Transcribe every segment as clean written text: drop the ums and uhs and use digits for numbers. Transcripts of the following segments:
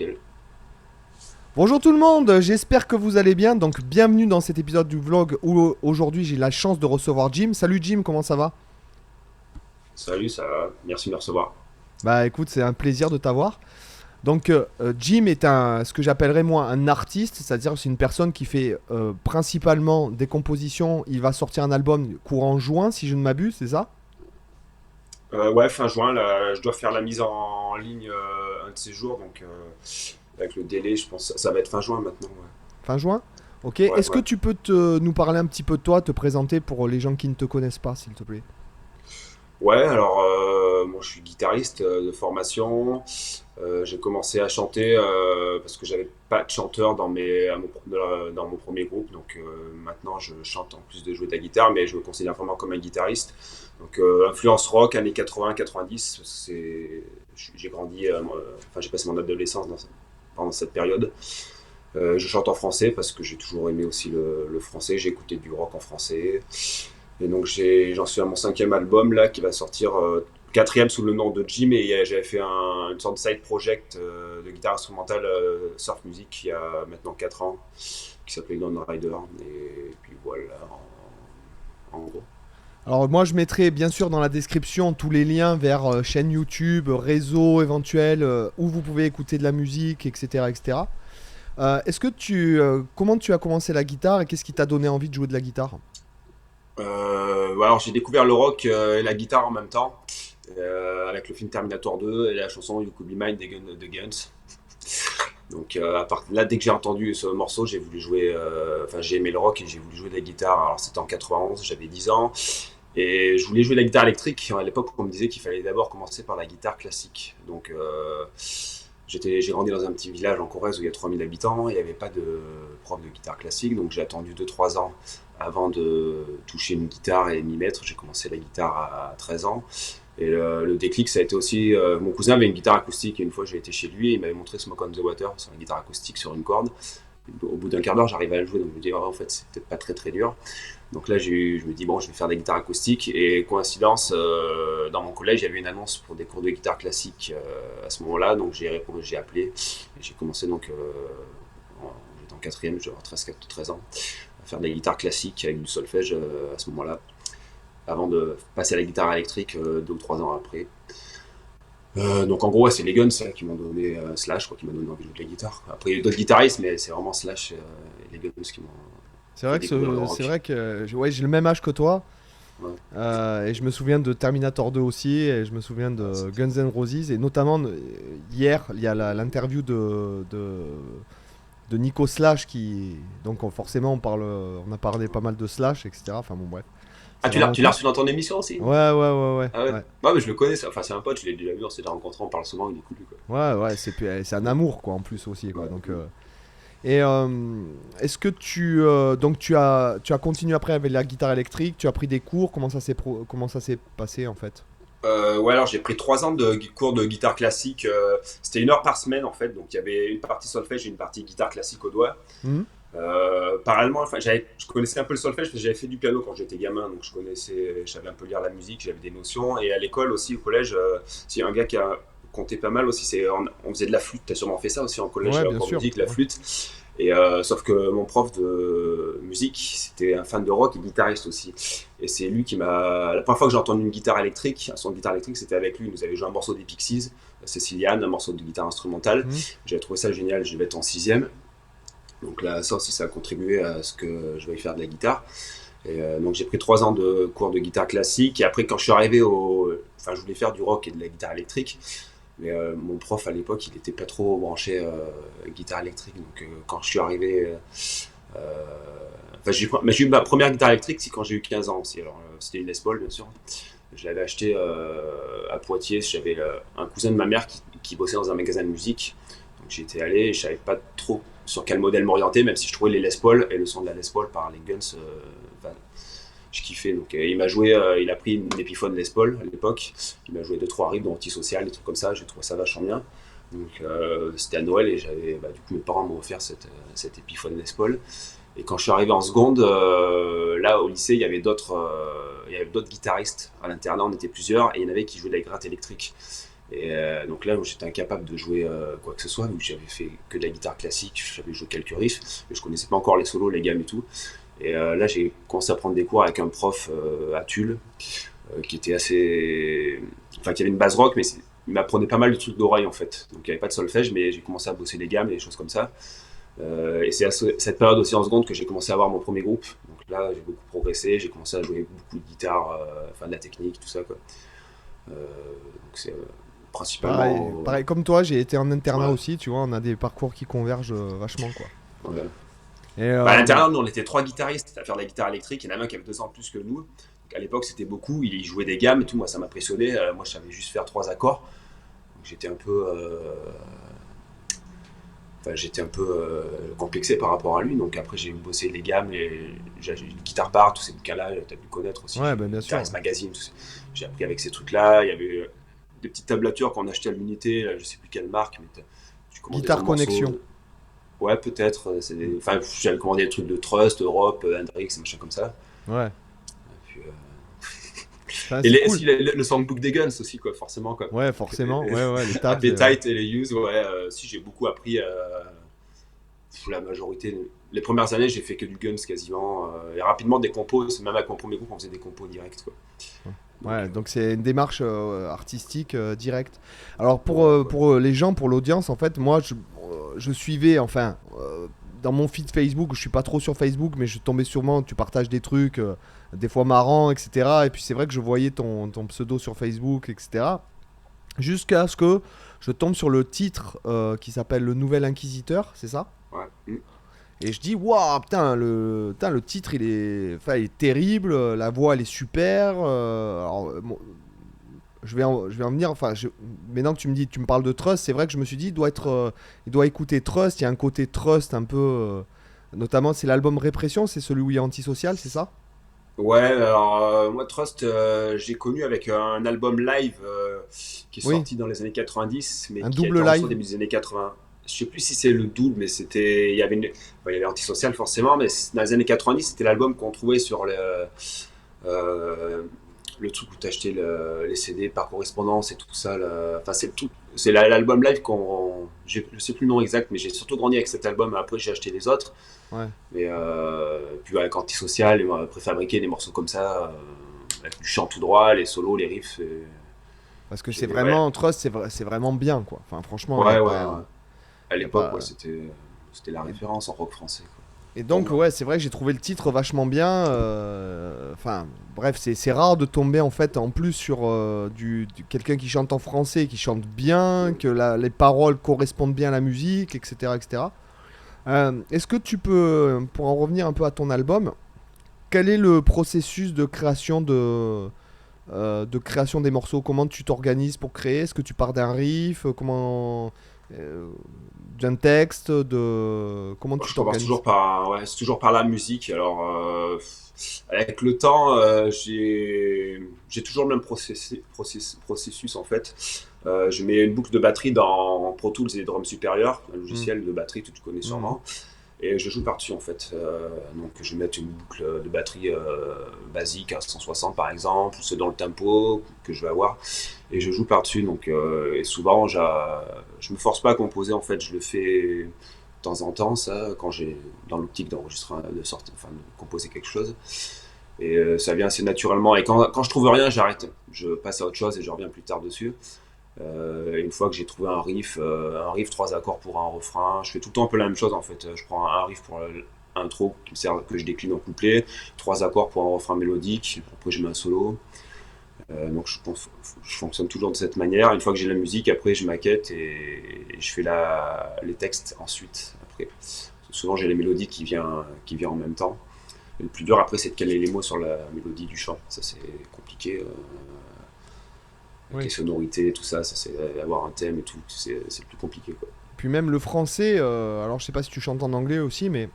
nickel. Bonjour tout le monde, j'espère que vous allez bien. Donc bienvenue dans cet épisode du vlog où aujourd'hui j'ai la chance de recevoir Jim. Salut Jim, comment ça va? Salut, ça va. Merci de me recevoir. Bah écoute, c'est un plaisir de t'avoir. Donc Jim est ce que j'appellerais moi un artiste, c'est-à-dire c'est une personne qui fait principalement des compositions. Il va sortir un album courant juin si je ne m'abuse, c'est ça? Ouais, fin juin, là, je dois faire la mise en ligne un de ces jours, donc avec le délai, je pense que ça va être fin juin maintenant. Fin juin? Ok, Ouais, est-ce que ouais. tu peux nous parler un petit peu de toi, te présenter pour les gens qui ne te connaissent pas s'il te plaît? Ouais, alors moi je suis guitariste de formation. J'ai commencé à chanter parce que j'avais pas de chanteur dans mon premier groupe. Donc maintenant je chante en plus de jouer de la guitare, mais je me considère vraiment comme un guitariste. Donc influence rock, années 80-90, j'ai grandi, enfin j'ai passé mon adolescence pendant cette période. Je chante en français parce que j'ai toujours aimé aussi le français. J'ai écouté du rock en français. Et donc j'en suis à mon cinquième album là qui va sortir quatrième sous le nom de Jim, et j'avais fait une sorte de side project de guitare instrumentale surf music il y a maintenant 4 ans qui s'appelait Lone Rider, et puis voilà en gros. Alors moi je mettrai bien sûr dans la description tous les liens vers chaîne YouTube, réseau éventuel, où vous pouvez écouter de la musique, etc. etc. Comment tu as commencé la guitare et qu'est-ce qui t'a donné envie de jouer de la guitare? Alors j'ai découvert le rock et la guitare en même temps avec le film Terminator 2 et la chanson You Could Be Mine des Guns. Donc là, dès que j'ai entendu ce morceau, j'ai voulu jouer. Enfin, j'ai aimé le rock et j'ai voulu jouer de la guitare. Alors c'était en 91, j'avais 10 ans et je voulais jouer de la guitare électrique. À l'époque, on me disait qu'il fallait d'abord commencer par la guitare classique. Donc j'ai grandi dans un petit village en Corrèze où il y a 3000 habitants. Il n'y avait pas de prof de guitare classique, donc j'ai attendu 2-3 ans avant de toucher une guitare et m'y mettre. J'ai commencé la guitare à 13 ans. Et le déclic, ça a été aussi. Mon cousin avait une guitare acoustique et une fois j'ai été chez lui et il m'avait montré Smoke on the Water sur une guitare acoustique sur une corde. Au bout d'un quart d'heure, j'arrivais à le jouer, donc je me dis, en fait, c'est peut-être pas très très dur. Donc là, je me dis, bon, je vais faire des guitares acoustiques. Et coïncidence, dans mon collège, il y avait une annonce pour des cours de guitare classique à ce moment-là. Donc j'ai répondu, j'ai appelé. Et j'ai commencé donc, j'étais en quatrième, je devais avoir 13 ans, à faire des guitares classiques avec du solfège à ce moment-là, avant de passer à la guitare électrique 2 ou 3 ans après. Donc en gros, ouais, c'est les Guns qui m'ont donné Slash, quoi, qui m'a donné envie de jouer de la guitare. Après, il y a eu d'autres guitaristes, mais c'est vraiment Slash et les Guns qui m'ont fait découvrir le C'est rock. vrai que ouais, j'ai le même âge que toi. Ouais. Et je me souviens de Terminator 2 aussi, et je me souviens Ah, de Guns N' Roses, et notamment hier, il y a l'interview de Nico Slash qui. Donc forcément, on a parlé pas mal de Slash, etc. Enfin bon, bref. Ah, C'est vraiment tu l'as cool. reçu dans ton émission aussi? Ah ouais. Ouais. Ouais, mais je le connais, ça. Enfin, c'est un pote, je l'ai déjà vu, on s'est déjà rencontré, on parle souvent, il est cool, quoi. Ouais, c'est un amour, quoi, en plus aussi, quoi. Ouais. Et est-ce que tu as continué après avec la guitare électrique, tu as pris des cours, comment ça s'est passé en fait? Ouais, alors j'ai pris 3 ans de cours de guitare classique. C'était 1 heure par semaine en fait, donc il y avait une partie solfège et une partie guitare classique au doigt. Mhm. Parallèlement, enfin, je connaissais un peu le solfège parce que j'avais fait du piano quand j'étais gamin, donc je savais un peu lire la musique, j'avais des notions. Et à l'école aussi, au collège, c'est un gars qui a compté pas mal aussi. On faisait de la flûte. T'as sûrement fait ça aussi en collège, Ouais, bien pour sûr. musique, la Ouais. flûte. Et sauf que mon prof de musique, c'était un fan de rock et guitariste aussi. Et c'est lui qui m'a. La première fois que j'ai entendu une guitare électrique, un son de guitare électrique, c'était avec lui. Il nous avait joué un morceau des Pixies, Céciliane, un morceau de guitare instrumentale. Mhm. J'avais trouvé ça génial. Je devais être en sixième. Donc là, ça aussi, ça a contribué à ce que je veuille faire de la guitare. Et donc j'ai pris 3 ans de cours de guitare classique. Et après, quand je suis arrivé Enfin, je voulais faire du rock et de la guitare électrique. Mais mon prof à l'époque, il n'était pas trop branché guitare électrique. Donc quand je suis arrivé. Enfin, j'ai eu ma première guitare électrique, c'est quand j'ai eu 15 ans aussi. Alors c'était une Les Paul, bien sûr. Je l'avais acheté à Poitiers. J'avais un cousin de ma mère qui bossait dans un magasin de musique. Donc j'y étais allé et je savais pas trop sur quel modèle m'orienter, même si je trouvais les Les Paul et le son de la Les Paul par les Guns, enfin, je kiffais. Donc il a pris une Epiphone Les Paul à l'époque. Il m'a joué 2-3 riffs dans Antisocial, des trucs comme ça. J'ai trouvé ça vachement bien. Donc c'était à Noël et du coup mes parents m'ont offert cette Epiphone Les Paul. Et quand je suis arrivé en seconde, là au lycée, il y avait d'autres guitaristes à l'internat, on était plusieurs, et il y en avait qui jouaient de la gratte électrique. Et donc là, j'étais incapable de jouer quoi que ce soit. Donc j'avais fait que de la guitare classique, j'avais joué quelques riffs, mais je connaissais pas encore les solos, les gammes et tout. Et là, j'ai commencé à prendre des cours avec un prof à Tulle, qui était assez. Enfin, qui avait une base rock, mais il m'apprenait pas mal de trucs d'oreille en fait. Donc il n'y avait pas de solfège, mais j'ai commencé à bosser les gammes et des choses comme ça. Et c'est à cette période aussi en seconde que j'ai commencé à avoir mon premier groupe. Donc là, j'ai beaucoup progressé, j'ai commencé à jouer beaucoup de guitare, enfin de la technique, tout ça quoi. Donc c'est Pareil, principalement. pareil, comme toi, j'ai été en internat Ouais, aussi, tu vois, on a des parcours qui convergent vachement, quoi. ouais. Et Bah, à l'intérieur, nous, on était trois guitaristes à faire de la guitare électrique. Il y en avait un qui avait 2 ans de plus que nous. Donc, à l'époque, c'était beaucoup. Il jouait des gammes et tout. Moi, ça m'impressionnait. Moi, je savais juste faire 3 accords. Donc, j'étais un peu. Enfin, j'étais un peu complexé par rapport à lui. Donc, après, j'ai bossé les gammes. Et j'ai une guitare bar, tous ces bouquins-là. Tu as dû connaître aussi. ouais, ben, bien sûr. Guitarist Magazine. J'ai appris avec ces trucs-là. Il y avait des petites tablatures qu'on achetait à l'unité. Là, je sais plus quelle marque. Mais tu commandais Guitare ton connexion. morceau. Ouais, peut-être. Enfin, j'avais commandé des trucs de Trust, Europe, Hendrix, machin comme ça. Ouais. Puis, Enfin, et c'est cool. si, le songbook des Guns aussi, quoi, forcément. Quoi. Ouais, Donc, forcément. Ouais, ouais, les tabs. Appetite et les Use, ouais, si j'ai beaucoup appris. La majorité. Les premières années, j'ai fait que du Guns quasiment. Et rapidement, des compos, même avec mon premier groupe, on faisait des compos directs. Quoi. Donc, Ouais, donc c'est une démarche artistique directe. Alors ouais. pour les gens, pour l'audience, en fait, moi je suivais, enfin, dans mon feed Facebook, je suis pas trop sur Facebook, mais je tombais sûrement, tu partages des trucs, des fois marrants, etc. Et puis c'est vrai que je voyais ton pseudo sur Facebook, etc. Jusqu'à ce que je tombe sur le titre qui s'appelle Le Nouvel Inquisiteur, c'est ça? Ouais. Mm. Et je dis, waouh, putain, le titre, enfin, il est terrible, la voix, elle est super. Alors, bon, je vais en venir. Enfin, maintenant que tu me parles de Trust, c'est vrai que je me suis dit, il doit écouter Trust. Il y a un côté Trust un peu. Notamment, c'est l'album Répression, c'est celui où il y a Antisocial, c'est ça? Ouais, alors moi, Trust, j'ai connu avec un album live qui est Oui, sorti dans les années 90, mais un qui a double été enregistré au live. début des années 80. Je sais plus si c'est le double, mais c'était. Il y avait Antisocial forcément, mais dans les années 90, c'était l'album qu'on trouvait sur euh, le truc où tu achetais les CD par correspondance et tout ça. Enfin, c'est le truc. C'est l'album live qu'on. Je sais plus le nom exact, mais j'ai surtout grandi avec cet album. Après, j'ai acheté les autres. Ouais. Mais puis avec Antisocial, et préfabriquer des morceaux comme ça, avec du chant tout droit, les solos, les riffs. Parce que c'est Ouais, vraiment. Trust, c'est vraiment bien, quoi. Enfin, franchement, il n'y a ouais, ouais, ouais. pas. À Y a l'époque, ouais, pas... c'était la référence en rock français, quoi, Et pour donc, moi. ouais, c'est vrai que j'ai trouvé le titre vachement bien. Enfin, bref, c'est rare de tomber en fait en plus sur quelqu'un qui chante en français, qui chante bien, que les paroles correspondent bien à la musique, etc. etc. Est-ce que tu peux, pour en revenir un peu à ton album, quel est le processus de création des morceaux? Comment tu t'organises pour créer? Est-ce que tu pars d'un riff? Euh, d'un texte? Comment Moi, tu je commence t'organises? toujours par, ouais, c'est toujours par la musique. Alors, avec le temps, j'ai toujours le même processus en fait. Je mets une boucle de batterie dans Pro Tools et Drum Superior, un Hmm. logiciel de batterie que tu connais Mhm. sûrement. Et je joue par-dessus en fait. Donc je vais mettre une boucle de batterie basique à 160 par exemple, c'est dans le tempo que je vais avoir, et je joue par-dessus. Donc, et souvent, je me force pas à composer en fait, je le fais de temps en temps, ça, quand j'ai dans l'optique d'enregistrer, de sortir, enfin de composer quelque chose. Et ça vient assez naturellement. Et quand je trouve rien, j'arrête. Je passe à autre chose et je reviens plus tard dessus. Une fois que j'ai trouvé un riff, 3 accords pour un refrain, je fais tout le temps un peu la même chose en fait. Je prends un riff pour l'intro qui me sert, que je décline en couplet, 3 accords pour un refrain mélodique, après je mets un solo. Donc je fonctionne toujours de cette manière. Une fois que j'ai la musique, après je maquette et je fais les textes ensuite. Après. Souvent j'ai les mélodies qui viennent en même temps. Et le plus dur après c'est de caler les mots sur la mélodie du chant. Ça c'est compliqué. Avec les Oui. sonorités et tout ça, c'est avoir un thème et tout, c'est le plus compliqué quoi. Puis même le français, alors je sais pas si tu chantes en anglais aussi, mais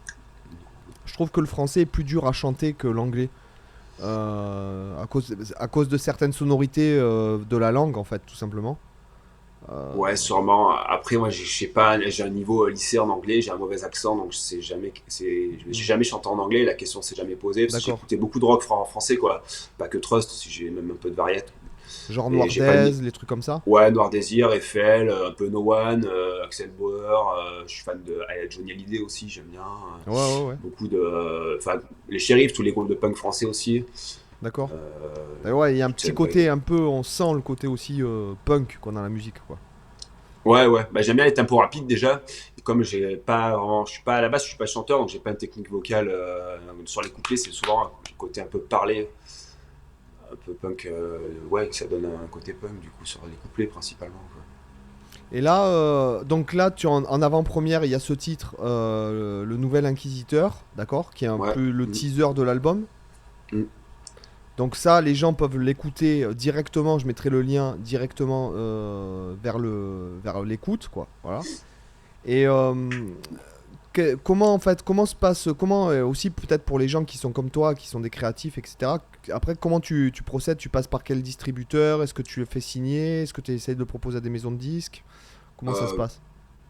je trouve que le français est plus dur à chanter que l'anglais. À cause de certaines sonorités de la langue, en fait, tout simplement. Euh, Ouais, sûrement. Après, moi, je sais pas, j'ai un niveau lycée en anglais, j'ai un mauvais accent, donc j'ai hmm, jamais chanté en anglais. La question s'est jamais posée parce que d'accord. j'écoutais beaucoup de rock français, quoi. Pas que Trust, si j'ai même un peu de variété. Genre Et j'ai pas Noirdaise, ni- les trucs comme ça. Ouais, Noir Désir, Eiffel, un peu No One, Axel Bauer, je suis fan de Johnny Hallyday aussi, j'aime bien. Ouais, ouais, ouais. Beaucoup de. Enfin, les Shérifs, tous les groupes de punk français aussi. D'accord. Ouais, il y a un Toute petit cette côté vague. un peu, on sent le côté aussi punk qu'on a dans la musique, quoi. Ouais, ouais. Bah, j'aime bien les tempos rapides déjà. Et comme j'ai pas vraiment, je suis pas à la base, je suis pas chanteur, donc j'ai pas une technique vocale sur les couplets. C'est souvent un côté un peu parlé, un peu punk. Ouais, ça donne un côté punk du coup sur les couplets principalement, quoi. Et là, donc là, en avant-première, il y a ce titre, le Nouvel Inquisiteur, d'accord, qui est un Ouais. peu le Mm, teaser de l'album. mm. Donc ça, les gens peuvent l'écouter directement. Je mettrai le lien directement vers l'écoute, quoi. Voilà. Et comment en fait, comment se passe, comment aussi peut-être pour les gens qui sont comme toi, qui sont des créatifs, etc. Après, comment tu procèdes? Tu passes par quel distributeur? Est-ce que tu le fais signer? Est-ce que tu essaies de le proposer à des maisons de disques? Comment ça se Euh, passe?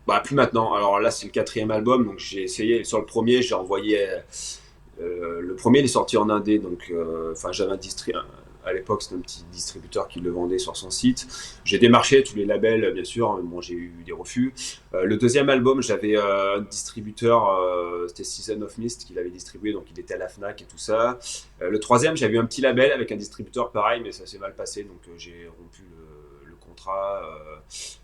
Bah plus maintenant. Alors là, c'est le quatrième album, donc j'ai essayé. Sur le premier, j'ai envoyé. Le premier, il est sorti en indé, donc enfin j'avais à l'époque, c'était un petit distributeur qui le vendait sur son site. J'ai démarché tous les labels, bien sûr, mais bon, j'ai eu des refus. Le deuxième album, j'avais un distributeur, c'était Season of Mist, qui l'avait distribué, donc il était à la Fnac et tout ça. Le troisième, j'avais eu un petit label avec un distributeur pareil, mais ça s'est mal passé, donc j'ai rompu le contrat.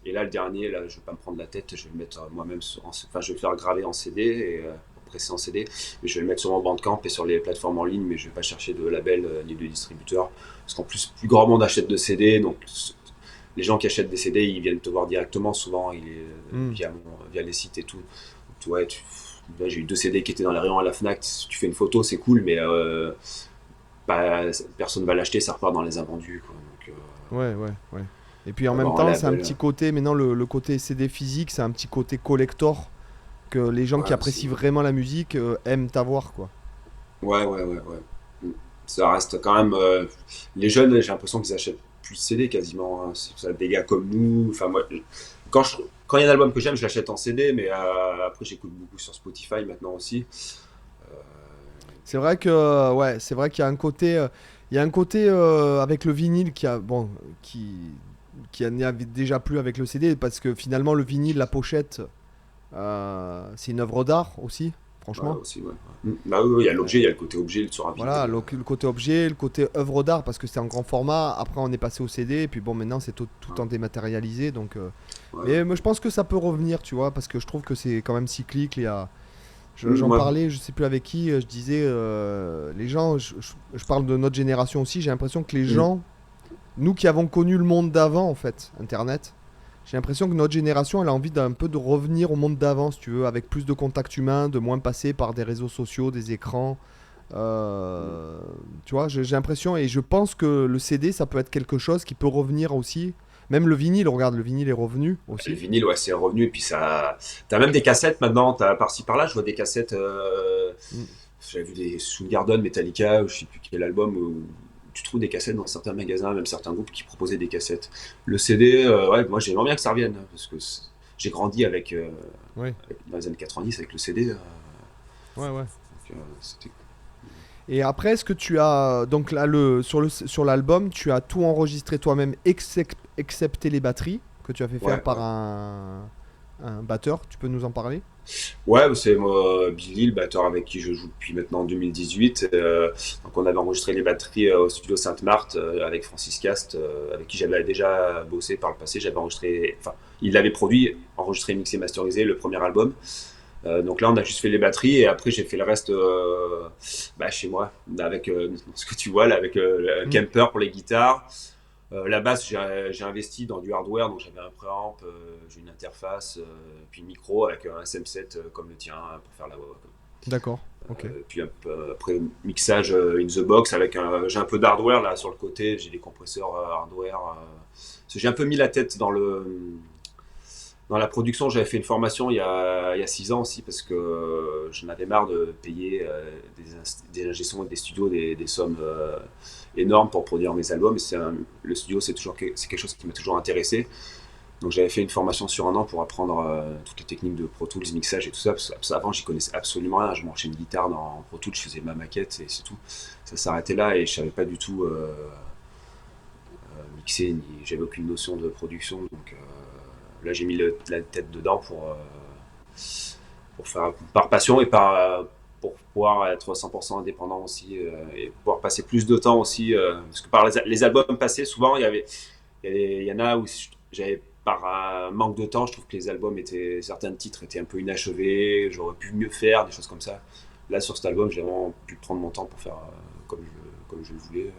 Et là, le dernier, là, je vais pas me prendre la tête, je vais le mettre moi-même, enfin, je vais le faire graver en CD et presser en CD, mais je vais le mettre sur mon Bandcamp et sur les plateformes en ligne, mais je vais pas chercher de label ni de distributeur, parce qu'en plus, plus grand monde achète de CD, donc les gens qui achètent des CD, ils viennent te voir directement, souvent Hmm. via les sites et tout. Donc, ouais, là, j'ai eu 2 CD qui étaient dans les rayons à la Fnac, si tu fais une photo, c'est cool, mais bah, personne va l'acheter, ça repart dans les invendus, quoi. Donc, Ouais, ouais, ouais. Et puis en même avoir un temps, c'est un label, petit côté, maintenant le côté CD physique, c'est un petit côté collector que les gens qui ouais, aussi. apprécient vraiment la musique aiment avoir, quoi. Ouais, ouais, ouais, ouais. Mm. Ça reste quand même. Les jeunes, j'ai l'impression qu'ils achètent plus de CD quasiment, hein. C'est ça, des gars comme nous. Enfin, moi, quand je, quand il y a un album que j'aime, je l'achète en CD, mais après, j'écoute beaucoup sur Spotify maintenant aussi. Euh, C'est vrai que ouais, c'est vrai qu'il y a un côté il y a un côté avec le vinyle qui n'y avait déjà plus avec le CD parce que finalement le vinyle, la pochette, c'est une œuvre d'art aussi, ouais, franchement. aussi, ouais. Bah oui, oui, il y a l'objet, il y a le côté objet sur un Voilà, vinyle. le côté objet, le côté œuvre d'art parce que c'était en grand format. Après, on est passé au CD et puis bon, maintenant c'est tout en dématérialisé. Donc, Ouais, mais moi, je pense que ça peut revenir, tu vois, parce que je trouve que c'est quand même cyclique. J'en ouais. parlais, je sais plus avec qui, je disais, les gens, je parle de notre génération aussi, j'ai l'impression que les Mm. gens, nous qui avons connu le monde d'avant, en fait, Internet, j'ai l'impression que notre génération, elle a envie d'un peu de revenir au monde d'avant, si tu veux, avec plus de contact humain, de moins passer par des réseaux sociaux, des écrans. Mm. Euh, Tu vois, j'ai l'impression, et je pense que le CD, ça peut être quelque chose qui peut revenir aussi. Même le vinyle, regarde, le vinyle est revenu Le aussi. vinyle, ouais, c'est revenu. Et puis ça. T'as même des cassettes maintenant. T'as par-ci par-là, je vois des cassettes. Mm. J'avais vu des Soundgarden, Metallica, ou je sais plus quel album, où tu trouves des cassettes dans certains magasins, même certains groupes qui proposaient des cassettes. Le CD, ouais, moi j'aimerais bien que ça revienne, hein, parce que j'ai grandi Ouais, dans les années 90 avec le CD. ouais, ouais. Donc, c'était. Et après, est-ce que tu as donc là sur l'album, tu as tout enregistré toi-même, excepté les batteries que tu as fait faire Ouais, par ouais. un batteur. Tu peux nous en parler? Ouais, c'est moi, Billy, le batteur avec qui je joue depuis maintenant 2018. Donc on avait enregistré les batteries au studio Sainte-Marthe avec Francis Cast, avec qui j'avais déjà bossé par le passé. J'avais enregistré, enfin, il avait produit, enregistré, mixé, masterisé le premier album. Donc là, on a juste fait les batteries et après j'ai fait le reste bah, chez moi avec ce que tu vois là, avec le Hmm. Kemper pour les guitares. La basse, j'ai investi dans du hardware, donc j'avais un préamp, j'ai une interface, puis un micro avec un SM7 comme le tien pour faire la voix. D'accord. Ok. Puis après mixage in the box avec j'ai un peu d'hardware là sur le côté, j'ai des compresseurs hardware. Parce que j'ai un peu mis la tête dans la production. J'avais fait une formation il y a 6 ans aussi parce que j'en avais marre de payer des ingé sons et des studios des sommes énormes pour produire mes albums. Le studio, c'est quelque chose qui m'a toujours intéressé. Donc j'avais fait une formation sur un an pour apprendre toutes les techniques de Pro Tools, mixage et tout ça. Parce que avant, j'y connaissais absolument rien. Je branchais une guitare dans Pro Tools, je faisais ma maquette et c'est tout. Ça s'arrêtait là et je savais pas du tout mixer, j'avais aucune notion de production. Donc là, j'ai mis la tête dedans pour faire par passion et pour pouvoir être 100% indépendant aussi et pouvoir passer plus de temps aussi. Parce que par les albums passés, souvent, il y en a où j'avais par un manque de temps, je trouve que certains titres étaient un peu inachevés, j'aurais pu mieux faire, des choses comme ça. Là, sur cet album, j'ai vraiment pu prendre mon temps pour faire comme je le voulais.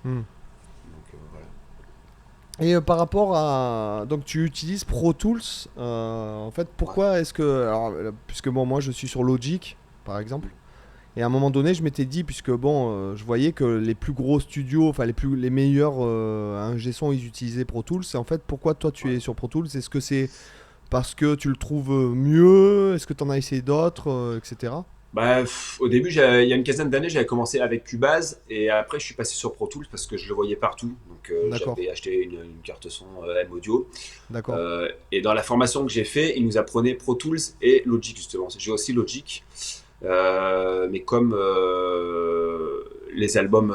Hmm. Donc voilà. Et par rapport à. Donc tu utilises Pro Tools. En fait, Ouais. pourquoi est-ce que. Alors, puisque bon, moi je suis sur Logic, par exemple. Et à un moment donné, je m'étais dit, puisque bon, je voyais que les plus gros studios, enfin les meilleurs ingé son, ils utilisaient Pro Tools. Et en fait, pourquoi toi tu Ouais. es sur Pro Tools? Est-ce que c'est parce que tu le trouves mieux? Est-ce que tu en as essayé d'autres, etc. Bah, au début, il y a une quinzaine d'années, j'avais commencé avec Cubase et après, je suis passé sur Pro Tools parce que je le voyais partout. Donc, D'accord, j'avais acheté une carte son M-Audio. d'accord. Et dans la formation que j'ai fait, ils nous apprenaient Pro Tools et Logic, justement. J'ai aussi Logic. Mais comme les albums,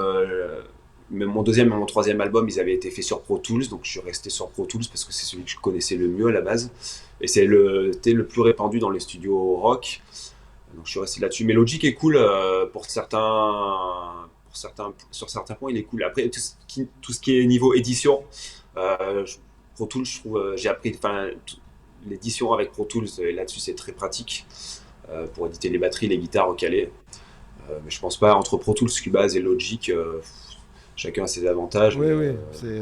même mon deuxième et mon troisième album, ils avaient été faits sur Pro Tools, donc je suis resté sur Pro Tools parce que c'est celui que je connaissais le mieux à la base. Et c'était le plus répandu dans les studios rock. Donc je suis resté là-dessus. Mais Logic est cool sur certains points, il est cool. Après, tout ce qui est niveau édition, Pro Tools, je trouve, j'ai appris, enfin, l'édition avec Pro Tools, là-dessus, c'est très pratique pour éditer les batteries, les guitares recalées. Mais je pense pas, entre Pro Tools, Cubase et Logic, chacun a ses avantages. Oui, oui,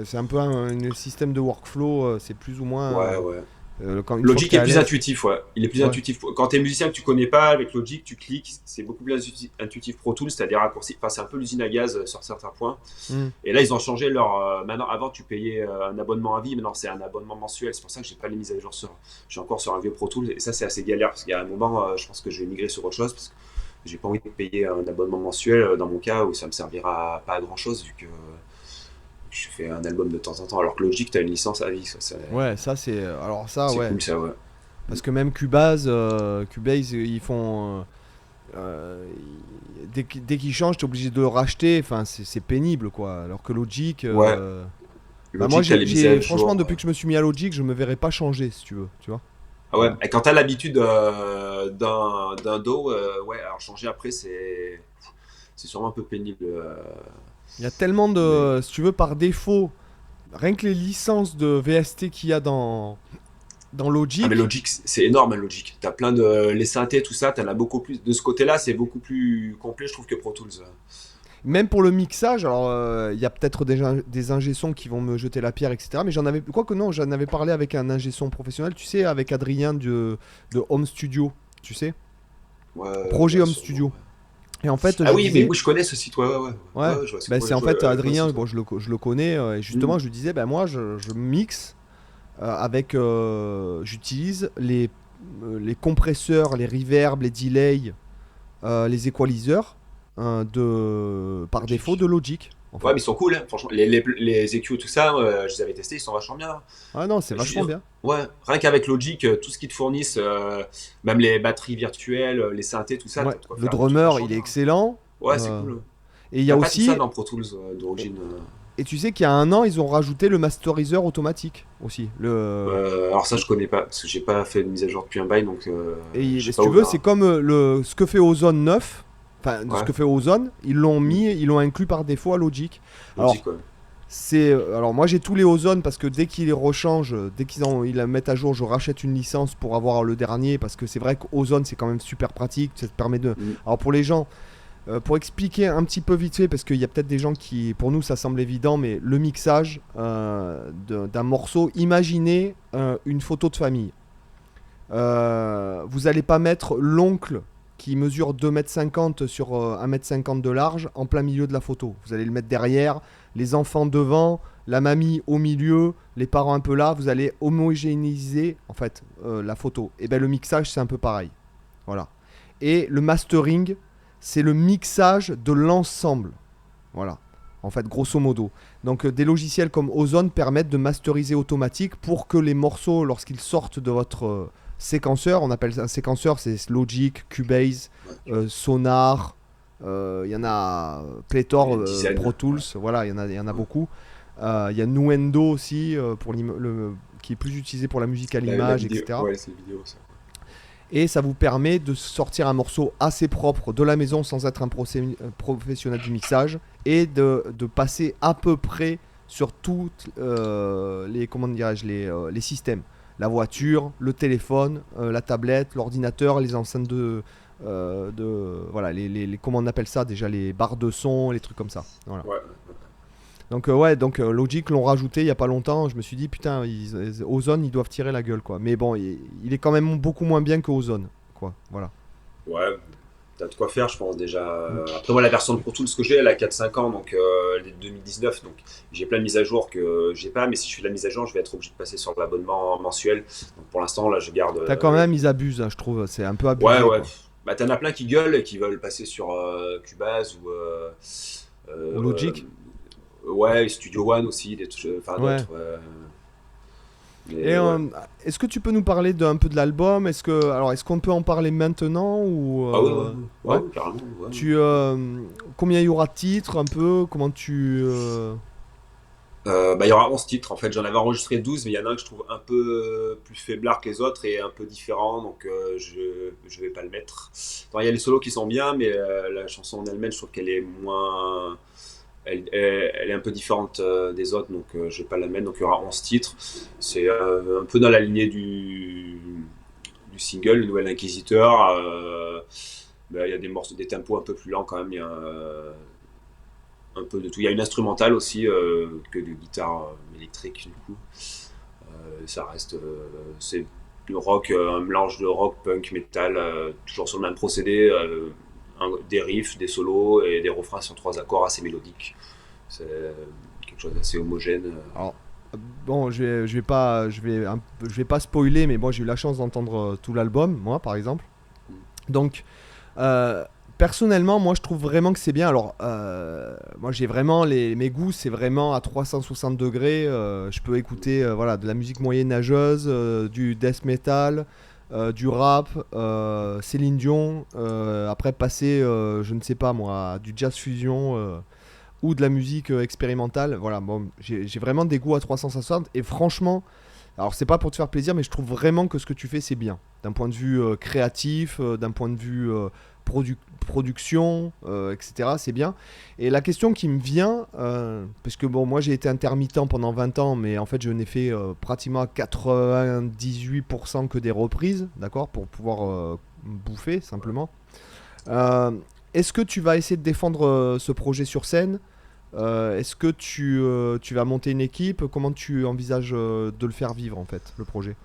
c'est un peu un système de workflow, c'est plus ou moins. Ouais, ouais. Une fois que Logic tu es est à plus l'aise. intuitif, ouais. Il est plus Ouais. intuitif. Quand tu es musicien que tu connais pas, avec Logic, tu cliques, c'est beaucoup plus intuitif Pro Tools, c'est-à-dire raccourci. Enfin, c'est un peu l'usine à gaz sur certains points. Hmm. Et là, ils ont changé leur. Maintenant, avant, tu payais un abonnement à vie, maintenant, c'est un abonnement mensuel. C'est pour ça que j'ai pas les mises à jour sur. Je suis encore sur un vieux Pro Tools, et ça, c'est assez galère, parce qu'il y a un moment, je pense que je vais migrer sur autre chose, parce que j'ai pas envie de payer un abonnement mensuel dans mon cas où ça me servira pas à grand chose, vu que je fais un album de temps en temps. Alors que Logic, tu as une licence à vie, Ouais, ça c'est. Alors ça, c'est ouais. cool, ça, ouais. Parce que même Cubase, ils font. Dès qu'ils changent, t'es obligé de le racheter. Enfin, c'est pénible, quoi. Alors que Logic. Ouais, Bah moi, Logic, t'as les mises à franchement, jour. depuis que je me suis mis à Logic, je me verrais pas changer, si tu veux. Tu vois. Ah ouais, Euh, et quand t'as l'habitude d'un dos, ouais, alors changer après, c'est sûrement un peu pénible. Il y a tellement Mais de. Si tu veux, par défaut, rien que les licences de VST qu'il y a dans ah mais Logic. Logic, c'est énorme, hein, Logic. T'as plein de les synthés, tout ça, t'en as beaucoup plus. De ce côté-là, c'est beaucoup plus complet, je trouve, que Pro Tools. Même pour le mixage, alors il y a peut-être des ingé-sons qui vont me jeter la pierre, etc. Mais quoique non, j'en avais parlé avec un ingé-son professionnel, tu sais, avec Adrien de Home Studio, tu sais, Ouais, Projet ouais, Home sûrement. Studio. Ouais. Et en fait, Ah je oui, mais disais, oui, je connais ce site, ouais, ouais, ouais. ouais, Ouais, ouais, je vois, ben c'est en fait je vois le Adrien, site, ouais. bon, je le connais, et justement, Mhm. je lui disais, ben moi, je mixe avec, j'utilise les compresseurs, les reverbs, les delays, les equalizers par défaut Logic. de Logic, en Ouais, fait. mais ils sont cool, hein, franchement. Les EQ, tout ça, je les avais testés, ils sont vachement bien. Ah non, c'est Je veux vachement dire, bien. ouais, rien qu'avec Logic, tout ce qu'ils te fournissent, même les batteries virtuelles, les synthés, tout ça, Ouais, t'as de quoi le faire des trucs drummer, vachement il est bien. excellent. Ouais, c'est Euh, cool. et il y a T'as pas tout ça aussi, dans Pro Tools et, d'origine. et tu sais qu'il y a un an, ils ont rajouté le masteriseur automatique aussi. Alors ça, je connais pas, parce que j'ai pas fait de mise à jour depuis un bail, donc je sais Si pas tu où veux, c'est verra. comme ce que fait Ozone 9. Enfin, ce Ouais, que fait Ozone, ils l'ont inclus par défaut à Logic. Alors, Logic, ouais. alors moi j'ai tous les Ozone parce que dès qu'ils les rechangent, ils la mettent à jour, je rachète une licence pour avoir le dernier parce que c'est vrai qu'Ozone c'est quand même super pratique, ça te permet de. Mm. Alors pour les gens, pour expliquer un petit peu vite fait, parce qu'il y a peut-être des gens qui, pour nous, ça semble évident, mais le mixage d'un morceau, imaginez une photo de famille. Vous n'allez pas mettre l'oncle qui mesure 2,50 m sur 1,50 m de large en plein milieu de la photo. Vous allez le mettre derrière, les enfants devant, la mamie au milieu, les parents un peu là. Vous allez homogénéiser en fait la photo. Et bien le mixage, c'est un peu pareil. Voilà. Et le mastering, c'est le mixage de l'ensemble. Voilà. En fait, grosso modo. Donc, des logiciels comme Ozone permettent de masteriser automatique pour que les morceaux, lorsqu'ils sortent de votre séquenceur, on appelle ça un séquenceur, c'est Logic, Cubase, Ouais. Sonar, il y en a pléthore, Une dizaine. Pro Tools, Ouais. voilà, il y en a Ouais. beaucoup. Il y a Nuendo aussi, qui est plus utilisé pour la musique à La l'image, vidéo, etc. ouais, c'est une vidéo, ça. Et ça vous permet de sortir un morceau assez propre de la maison sans être un professionnel du mixage et de passer à peu près sur toutes comment dirais-je, les systèmes. La voiture, le téléphone, la tablette, l'ordinateur, les enceintes voilà, comment on appelle ça déjà, les barres de son, les trucs comme ça. Voilà. Ouais. Donc ouais, donc Logic l'ont rajouté il y a pas longtemps. Je me suis dit putain, Ozone ils doivent tirer la gueule quoi. Mais bon, il est quand même beaucoup moins bien que Ozone quoi. Voilà. Ouais, t'as de quoi faire, je pense déjà. Mm. Après, moi, la version de Pro Tools que j'ai, elle a 4-5 ans, donc elle est de 2019. Donc j'ai plein de mises à jour que j'ai pas, mais si je fais de la mise à jour, je vais être obligé de passer sur l'abonnement mensuel. Donc pour l'instant, là, je garde. T'as quand même, ils abusent, hein, je trouve. C'est un peu Ouais, abusé ouais. quoi. Bah, t'en as plein qui gueulent et qui veulent passer sur Cubase ou. Ou Euh, Logic. ouais, Studio One aussi, enfin Ouais. d'autres. Ouais. Et Mais ouais. est-ce que tu peux nous parler d'un peu de l'album? Est-ce qu'on peut en parler maintenant ou Ah ouais, ouais, ouais. ouais, carrément. Ouais. Tu combien il y aura de titres un peu? Comment tu Bah, il y aura 11 titres en fait, j'en avais enregistré 12, mais il y en a un que je trouve un peu plus faiblard que les autres et un peu différent, donc je vais pas le mettre. Enfin, il y a les solos qui sont bien, mais la chanson en elle-même, je trouve qu'elle est moins. Elle est un peu différente des autres, donc je vais pas la mettre. Donc il y aura 11 titres. C'est un peu dans la lignée du single, le Nouvel Inquisiteur. Bah, il y a des morceaux, des tempos un peu plus lents quand même. Il y a un peu de tout. Il y a une instrumentale aussi que de guitare électrique du coup. Ça reste, c'est du rock, un mélange de rock, punk, metal, toujours sur le même procédé, des riffs, des solos et des refrains sur 3 accords assez mélodiques. C'est quelque chose d'assez homogène. alors bon, je vais pas spoiler, mais moi j'ai eu la chance d'entendre tout l'album, moi par exemple. Donc Euh, personnellement, moi je trouve vraiment que c'est bien. Alors, moi j'ai vraiment mes goûts, c'est vraiment à 360 degrés. Je peux écouter voilà, de la musique moyenâgeuse, du death metal, du rap, Céline Dion. Après, passer, je ne sais pas moi, du jazz fusion ou de la musique expérimentale. Voilà, bon, j'ai vraiment des goûts à 360. Et franchement, alors c'est pas pour te faire plaisir, mais je trouve vraiment que ce que tu fais c'est bien. D'un point de vue créatif, d'un point de vue production, etc. C'est bien. Et la question qui me vient, parce que bon, moi j'ai été intermittent pendant 20 ans, mais en fait je n'ai fait pratiquement à 98% que des reprises, d'accord, pour pouvoir bouffer simplement. Euh, Est-ce que tu vas essayer de défendre ce projet sur scène? Est-ce que tu vas monter une équipe? Comment tu envisages de le faire vivre en fait, le projet?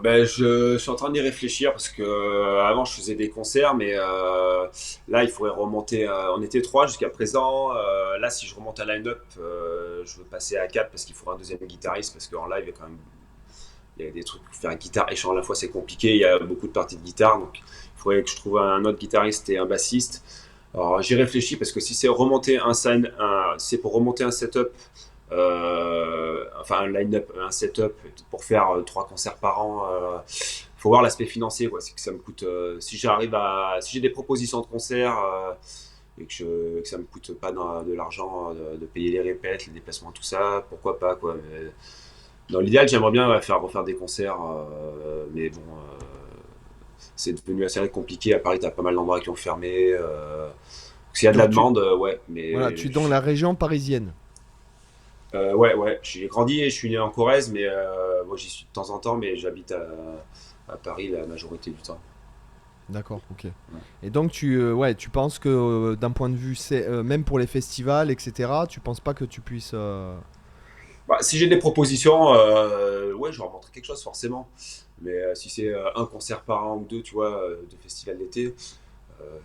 Ben, je suis en train d'y réfléchir parce que avant je faisais des concerts, mais là il faudrait remonter. On était 3 jusqu'à présent. Là, si je remonte à line-up, je veux passer à 4 parce qu'il faudra un deuxième guitariste parce qu'en live il y a quand même il y a des trucs pour faire guitare et chant à la fois, c'est compliqué. Il y a beaucoup de parties de guitare, donc il faudrait que je trouve un autre guitariste et un bassiste. Alors j'y réfléchis parce que si c'est c'est pour remonter un setup, enfin un line-up, un setup pour faire 3 concerts par an. Faut voir l'aspect financier, quoi. C'est que ça me coûte. Si j'ai des propositions de concerts et que ça me coûte pas de l'argent de payer les répètes, les déplacements, tout ça, pourquoi pas, quoi. Mais dans l'idéal, j'aimerais bien refaire des concerts, mais bon, c'est devenu assez compliqué. À Paris, t'as pas mal d'endroits qui ont fermé. S'il y a de la Donc demande, ouais, voilà, tu es dans la région parisienne. ouais, ouais. J'ai grandi et je suis né en Corrèze, mais moi j'y suis de temps en temps, mais j'habite à Paris la majorité du temps. D'accord, ok. Ouais. Et donc ouais, tu penses que d'un point de vue, même pour les festivals, etc., tu penses pas que tu puisses... Bah, si j'ai des propositions, ouais, je vais montrer quelque chose forcément. Mais si c'est un concert par an ou deux, tu vois, de festival d'été,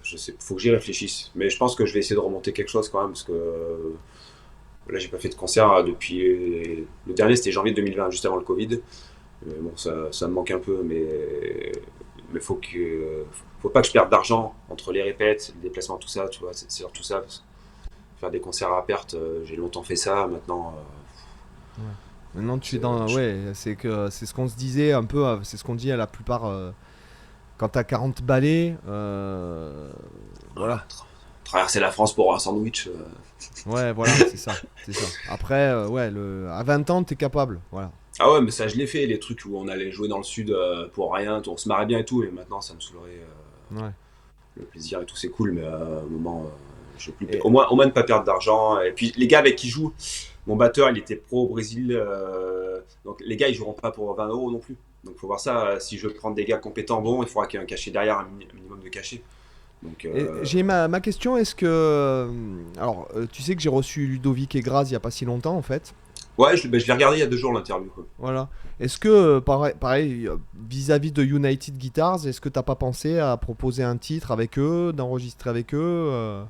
je sais, faut que j'y réfléchisse. Mais je pense que je vais essayer de remonter quelque chose quand même, parce que là, j'ai pas fait de concert depuis. Le dernier, c'était janvier 2020, juste avant le Covid. Bon, ça me manque un peu, mais faut pas que je perde d'argent entre les répètes, les déplacements, tout ça, tu vois, c'est surtout ça. Parce que faire des concerts à perte, j'ai longtemps fait ça, maintenant, Ouais. Maintenant, tu es c'est, dans... Ouais, c'est ce qu'on se disait un peu, c'est ce qu'on dit à la plupart quand t'as 40 balais. ouais, Voilà. traverser la France pour un sandwich. Ouais, voilà, c'est ça. C'est ça. Après, ouais, à 20 ans, t'es capable. Voilà. Ah ouais, mais ça, je l'ai fait, les trucs où on allait jouer dans le sud pour rien, on se marrait bien et tout, et maintenant, ça me saoulerait. Ouais. Le plaisir et tout, c'est cool, mais au moment, je veux plus. Et, Au moins, ne pas perdre d'argent. Et puis, les gars avec qui jouent, mon batteur, il était pro au Brésil, donc les gars, ils joueront pas pour 20 euros non plus. Donc, faut voir ça. Si je veux prendre des gars compétents, bon, il faudra qu'il y ait un cachet derrière, un minimum de cachet. Donc, j'ai ma question, est-ce que... alors, tu sais que j'ai reçu Ludovic et Graz il y a pas si longtemps, en fait. ouais, je l'ai regardé il y a 2 jours l'interview, quoi. Voilà. Est-ce que, pareil, vis-à-vis de United Guitars, est-ce que t'as pas pensé à proposer un titre avec eux, d'enregistrer avec eux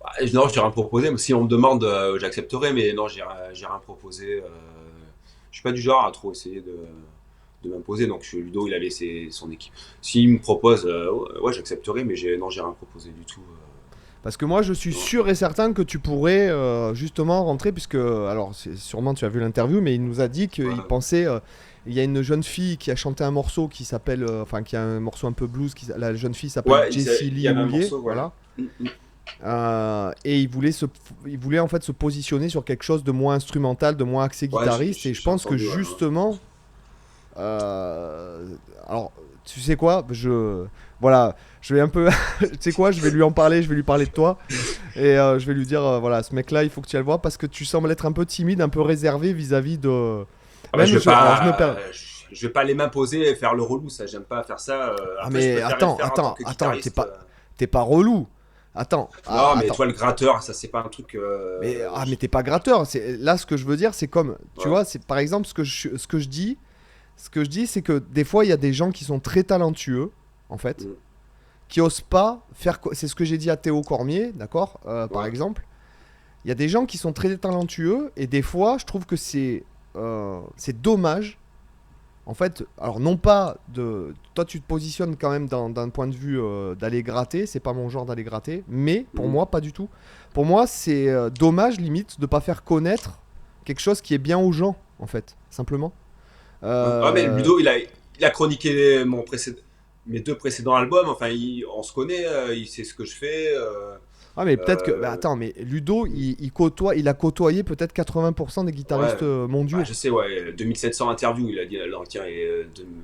Bah, non, j'ai rien proposé, mais si on me demande, j'accepterai, mais non, j'ai rien proposé. Je suis pas du genre à trop essayer de m'imposer, donc Ludo, il avait son équipe. S'il me propose, ouais, j'accepterai, mais non, j'ai rien proposé du tout. Parce que moi, je suis Non. sûr et certain que tu pourrais justement rentrer, puisque, alors, sûrement tu as vu l'interview, mais il nous a dit qu'il Ouais. pensait. Il y a une jeune fille qui a chanté un morceau qui s'appelle. Enfin, qui a un morceau un peu blues. La jeune fille s'appelle Ouais, Jessie il y Lee avait un Houlier. morceau, ouais. Voilà. Mm, mm. Et il voulait en fait se positionner sur quelque chose de moins instrumental, de moins axé Ouais, guitariste. Et je j'ai pense que entendu, ouais. justement. Alors, tu sais quoi voilà, je vais un peu. Tu sais quoi? Je vais lui en parler, je vais lui parler de toi. Et je vais lui dire, voilà, ce mec-là, il faut que tu ailles le voir parce que tu sembles être un peu timide, un peu réservé vis-à-vis de. Ah bah, Même, alors je me perds. je vais pas les m'imposer et faire le relou, ça, j'aime pas faire ça. Ah, Après, je mais préfère le attends, faire en tant attends, que attends, guitariste. t'es pas relou. Attends, Non, mais attends. toi, le gratteur, ça, c'est pas un truc. Mais t'es pas gratteur. Là, ce que je veux dire, c'est comme, tu Ouais. vois, c'est par exemple ce que je dis, c'est que des fois, il y a des gens qui sont très talentueux, en fait, Mm. qui osent pas faire. C'est ce que j'ai dit à Théo Cormier, d'accord, par Ouais. exemple. Il y a des gens qui sont très talentueux et des fois, je trouve que c'est dommage. En fait, alors non pas de. Toi, tu te positionnes quand même d'un point de vue d'aller gratter. C'est pas mon genre d'aller gratter, mais pour Mm. moi, pas du tout. Pour moi, c'est dommage limite de pas faire connaître quelque chose qui est bien aux gens, en fait, simplement. Ouais. Ah, mais Euh, Ludo, il a chroniqué mes 2 précédents albums. Enfin, on se connaît, il sait ce que je fais. Ah mais peut-être que... Bah Euh, attends, mais Ludo, il a côtoyé peut-être 80% des ouais. guitaristes Bah, mondiaux. je sais, ouais. 2700 interviews, il a dit l'entien.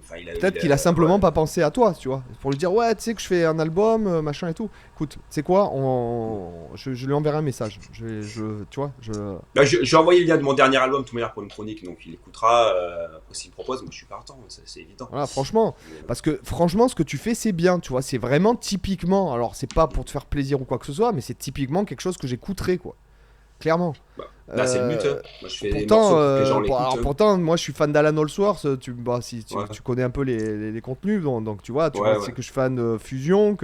Enfin, Peut-être qu'il a simplement ouais. pas pensé à toi, tu vois. Pour lui dire, ouais, tu sais que je fais un album, machin et tout. Écoute, tu sais quoi, je lui enverrai un message. Tu vois, Bah, j'ai envoyé le lien de mon dernier album, tout manière, pour une chronique, donc il écoutera. Après, s'il me propose, moi, je suis partant, c'est évident. Voilà, franchement. Mais, Parce que franchement, ce que tu fais, c'est bien, tu vois. C'est vraiment typiquement... Alors, c'est pas pour te faire plaisir ou quoi que ce soit, mais c'est typiquement quelque chose que j'écouterais, quoi. Clairement. bah, c'est le but, hein. Euh, Moi, je fais des Pourtant, morceaux pour que les gens l'écoutent, alors hein. pourtant, moi je suis fan d'Alan Allsworth. Si Ouais, tu connais un peu les contenus, donc tu vois, ouais, c'est ouais. que je suis fan de Fusion,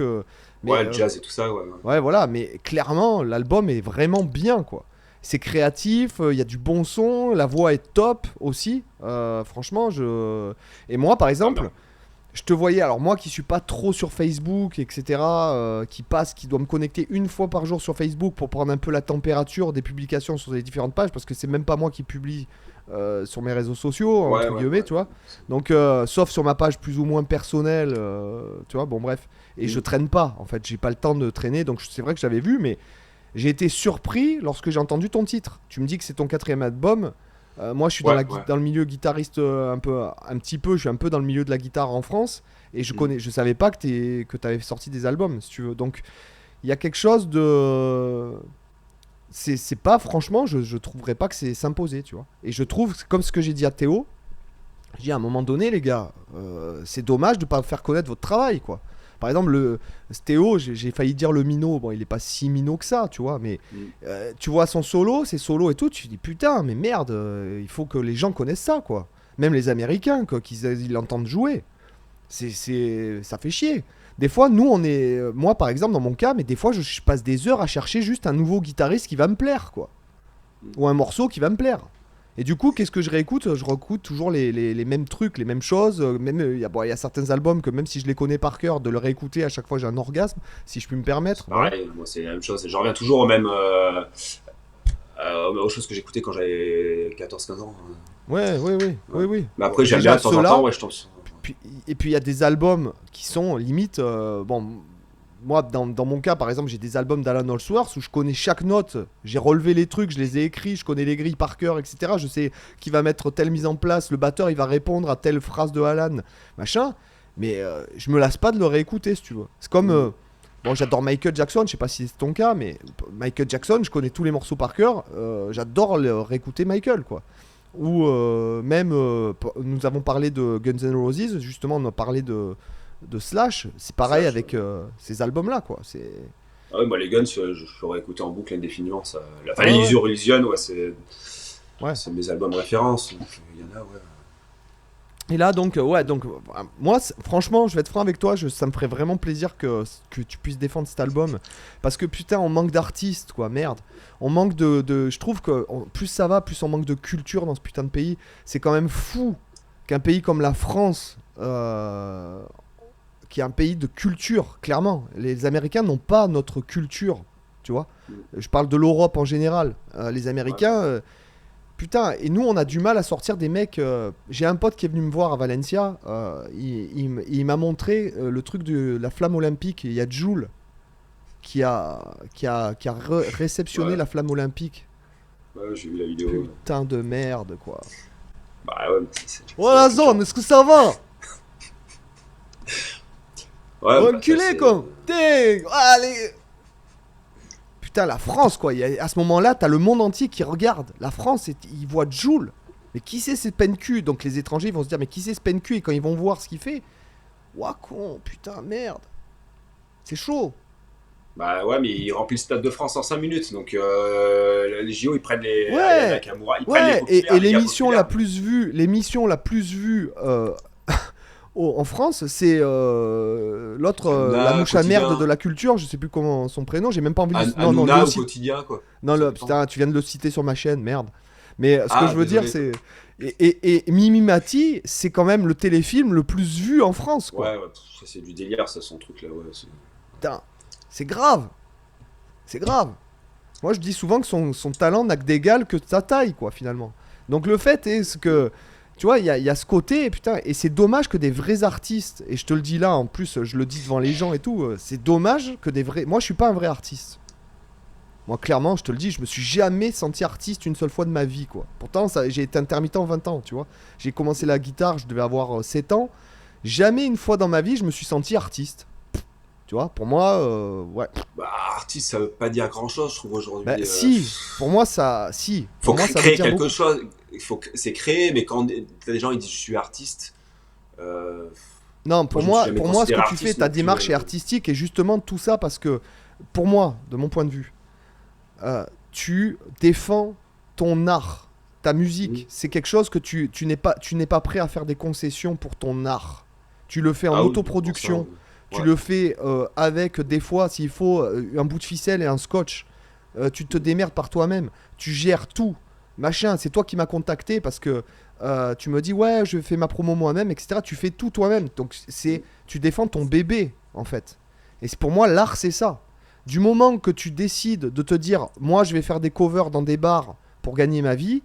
mais Ouais, le jazz et tout ça, ouais. Ouais. ouais, voilà. Mais clairement, l'album est vraiment bien, quoi. C'est créatif, il y a du bon son, la voix est top aussi. Franchement, et moi, par Ah, exemple, je te voyais, alors moi qui suis pas trop sur Facebook, etc., qui doit me connecter une fois par jour sur Facebook pour prendre un peu la température des publications sur les différentes pages, parce que c'est même pas moi qui publie sur mes réseaux sociaux, ouais, entre ouais, guillemets, ouais. tu vois. Donc, sauf sur ma page plus ou moins personnelle, tu vois, bon bref. Et je Mm. traîne pas, en fait, j'ai pas le temps de traîner, donc c'est vrai que j'avais vu, mais j'ai été surpris lorsque j'ai entendu ton titre. Tu me dis que c'est ton quatrième album. Moi, je suis Ouais, ouais. dans le milieu guitariste un petit peu. Je suis un peu dans le milieu de la guitare en France et Mm. je savais pas que t'avais sorti des albums, si tu veux. Donc, il y a quelque chose de, c'est pas franchement, je trouverais pas que c'est s'imposer, tu vois. Et je trouve, comme ce que j'ai dit à Théo, je dis à un moment donné, les gars, c'est dommage de pas faire connaître votre travail, quoi. Par exemple, Théo, j'ai failli dire le minot. Bon, il est pas si minot que ça, tu vois. Mais Mm. tu vois son solo, ses solos et tout. Tu te dis putain, mais merde, il faut que les gens connaissent ça, quoi. Même les Américains, quoi, qu'ils ils l'entendent jouer. Ça fait chier. Des fois, nous, on est. Moi, par exemple, dans mon cas, mais des fois, je passe des heures à chercher juste un nouveau guitariste qui va me plaire, quoi. Mm. Ou un morceau qui va me plaire. Et du coup, qu'est-ce que je réécoute? Je réécoute toujours les mêmes trucs, les mêmes choses. Même il y a certains albums que même si je les connais par cœur, de le réécouter à chaque fois j'ai un orgasme, si je puis me C'est permettre. Voilà. pareil, moi, c'est la même chose. J'en reviens toujours aux choses que j'écoutais quand j'avais 14 15 ans. Ouais, oui, oui, Ouais. oui, oui. Mais après, j'aime bien Déjà de temps en temps, ceux-là. ouais, je tombe sur. Et puis il y a des albums qui sont limite, bon, moi, dans mon cas, par exemple, j'ai des albums d'Alan Allsworth où je connais chaque note, j'ai relevé les trucs, je les ai écrits, je connais les grilles par cœur, etc. Je sais qui va mettre telle mise en place, le batteur, il va répondre à telle phrase de Alan, machin. Mais je me lasse pas de le réécouter, si tu veux. C'est comme... bon, j'adore Michael Jackson, je sais pas si c'est ton cas, mais Michael Jackson, je connais tous les morceaux par cœur. J'adore réécouter Michael, quoi. Ou même, nous avons parlé de Guns N' Roses, justement, on a parlé de Slash. C'est pareil Slash, avec ces albums-là, quoi. C'est... Ah ouais, moi, les Guns, je l'aurais écouté en boucle indéfiniment. Ça. Enfin, Ouais, les ouais. Use Your Illusion, ouais, Ouais. c'est mes albums références. Donc, il y en a, ouais. Et là, donc, moi, franchement, je vais être franc avec toi, ça me ferait vraiment plaisir que tu puisses défendre cet album. Parce que putain, on manque d'artistes, quoi, merde. On manque je trouve que plus ça va, plus on manque de culture dans ce putain de pays. C'est quand même fou qu'un pays comme la France, qui est un pays de culture, clairement. Les Américains n'ont pas notre culture, tu vois. Je parle de l'Europe en général. Les Américains... putain, et nous on a du mal à sortir des mecs. J'ai un pote qui est venu me voir à Valencia. Il m'a montré le truc de la flamme olympique. Il y a Jules qui a réceptionné Ouais. la flamme olympique. Ouais, j'ai vu la vidéo. Putain de merde, quoi. Bah ouais, mais Oh la zone, est-ce que ça va? Ouais, bah, Enculé, ça, quoi. T'es. Allez. Putain, la France, quoi. À ce moment-là, t'as le monde entier qui regarde. La France, ils voient Jules. Mais qui c'est ce PNQ? Donc les étrangers vont se dire, mais qui c'est ce PNQ? Et quand ils vont voir ce qu'il fait, ouah, con, putain, merde. C'est chaud. Bah ouais, mais ils remplissent le Stade de France en 5 minutes. Donc les JO, ils prennent les Ouais. Aya Nakamura, ils prennent les Ouais, populaires, et les gars l'émission populaires. la plus vue en France, c'est l'autre, la Hanouna, mouche à Quotidien. merde de la culture, je sais plus comment son prénom, j'ai même pas envie de non, non, Hanouna le au cite- quotidien, quoi. non, Ça le, dépend. putain, tu viens de le citer sur ma chaîne, merde. Mais ce que Ah, je veux dire, désolé. c'est. Et Mimi Mati, c'est quand même le téléfilm le plus vu en France, quoi. Ouais, ouais, ça, c'est du délire, ça, son truc là. Ouais, Putain, c'est grave. C'est grave. Moi, je dis souvent que son talent n'a que d'égal que sa taille, quoi, finalement. Donc, le fait est que, tu vois, il y a ce côté, et putain, et c'est dommage que des vrais artistes, et je te le dis là, en plus, je le dis devant les gens et tout, c'est dommage que des vrais. Moi, je suis pas un vrai artiste. Moi, clairement, je te le dis, je me suis jamais senti artiste une seule fois de ma vie, quoi. Pourtant, j'ai été intermittent 20 ans, tu vois. J'ai commencé la guitare, je devais avoir 7 ans. Jamais une fois dans ma vie, je me suis senti artiste. Tu vois, pour moi, ouais. Bah, artiste, ça veut pas dire grand chose, je trouve, Bah, aujourd'hui. si, pour moi, ça. Si, Faut pour moi, ça veut créer dire quelque beaucoup. chose. C'est créer, mais quand les gens ils disent je suis artiste, euh, Non, moi je me suis jamais pour moi, ce considéré que tu fais, artiste ta non plus. démarche est artistique et justement tout ça parce que, pour moi, de mon point de vue, tu défends ton art, ta musique. Oui. C'est quelque chose que tu n'es pas prêt à faire des concessions pour ton art. Tu le fais en Ah oui, autoproduction. pour ça, Tu ouais. le fais avec des fois, s'il faut, un bout de ficelle et un scotch. Tu te démerdes par toi-même. Tu gères tout. Machin, c'est toi qui m'as contacté parce que tu me dis ouais, je fais ma promo moi-même, etc. Tu fais tout toi-même. Donc tu défends ton bébé en fait. Et pour moi, l'art c'est ça. Du moment que tu décides de te dire moi je vais faire des covers dans des bars pour gagner ma vie,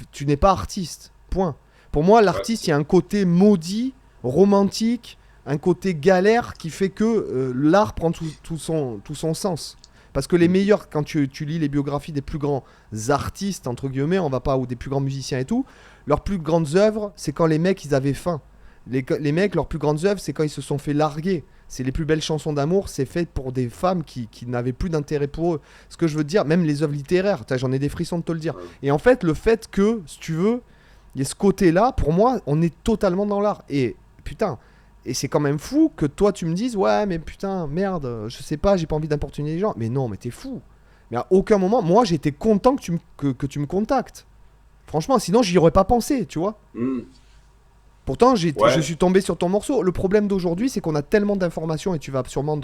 tu n'es pas artiste. Point. Pour moi, l'artiste, il y a un côté maudit, romantique, un côté galère qui fait que l'art prend tout son sens. Parce que les meilleurs, quand tu lis les biographies des plus grands artistes, entre guillemets, on va pas, ou des plus grands musiciens et tout, leurs plus grandes œuvres, c'est quand les mecs, ils avaient faim. Les mecs, leurs plus grandes œuvres, c'est quand ils se sont fait larguer. C'est les plus belles chansons d'amour, c'est fait pour des femmes qui n'avaient plus d'intérêt pour eux. Ce que je veux dire, même les œuvres littéraires, j'en ai des frissons de te le dire. Ouais. Et en fait, le fait que, si tu veux, il y a ce côté-là, pour moi, on est totalement dans l'art. Et putain, et c'est quand même fou que toi tu me dises ouais mais putain merde je sais pas j'ai pas envie d'importuner les gens mais non mais t'es fou mais à aucun moment moi j'étais content que tu me contactes franchement sinon j'y aurais pas pensé tu vois Hmm. pourtant Ouais. je suis tombé sur ton morceau le problème d'aujourd'hui c'est qu'on a tellement d'informations et tu vas sûrement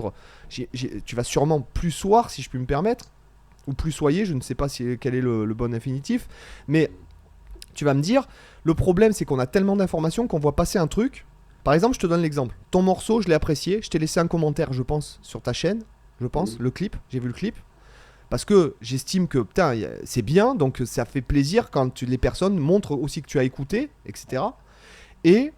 tu vas sûrement plus soir si je puis me permettre ou plus soyer je ne sais pas quel est le bon infinitif mais tu vas me dire le problème c'est qu'on a tellement d'informations qu'on voit passer un truc. Par exemple, je te donne l'exemple. Ton morceau, je l'ai apprécié. Je t'ai laissé un commentaire, je pense, sur ta chaîne. Je pense, le clip. J'ai vu le clip. Parce que j'estime que, putain, c'est bien. Donc, ça fait plaisir quand les personnes montrent aussi que tu as écouté, etc. Et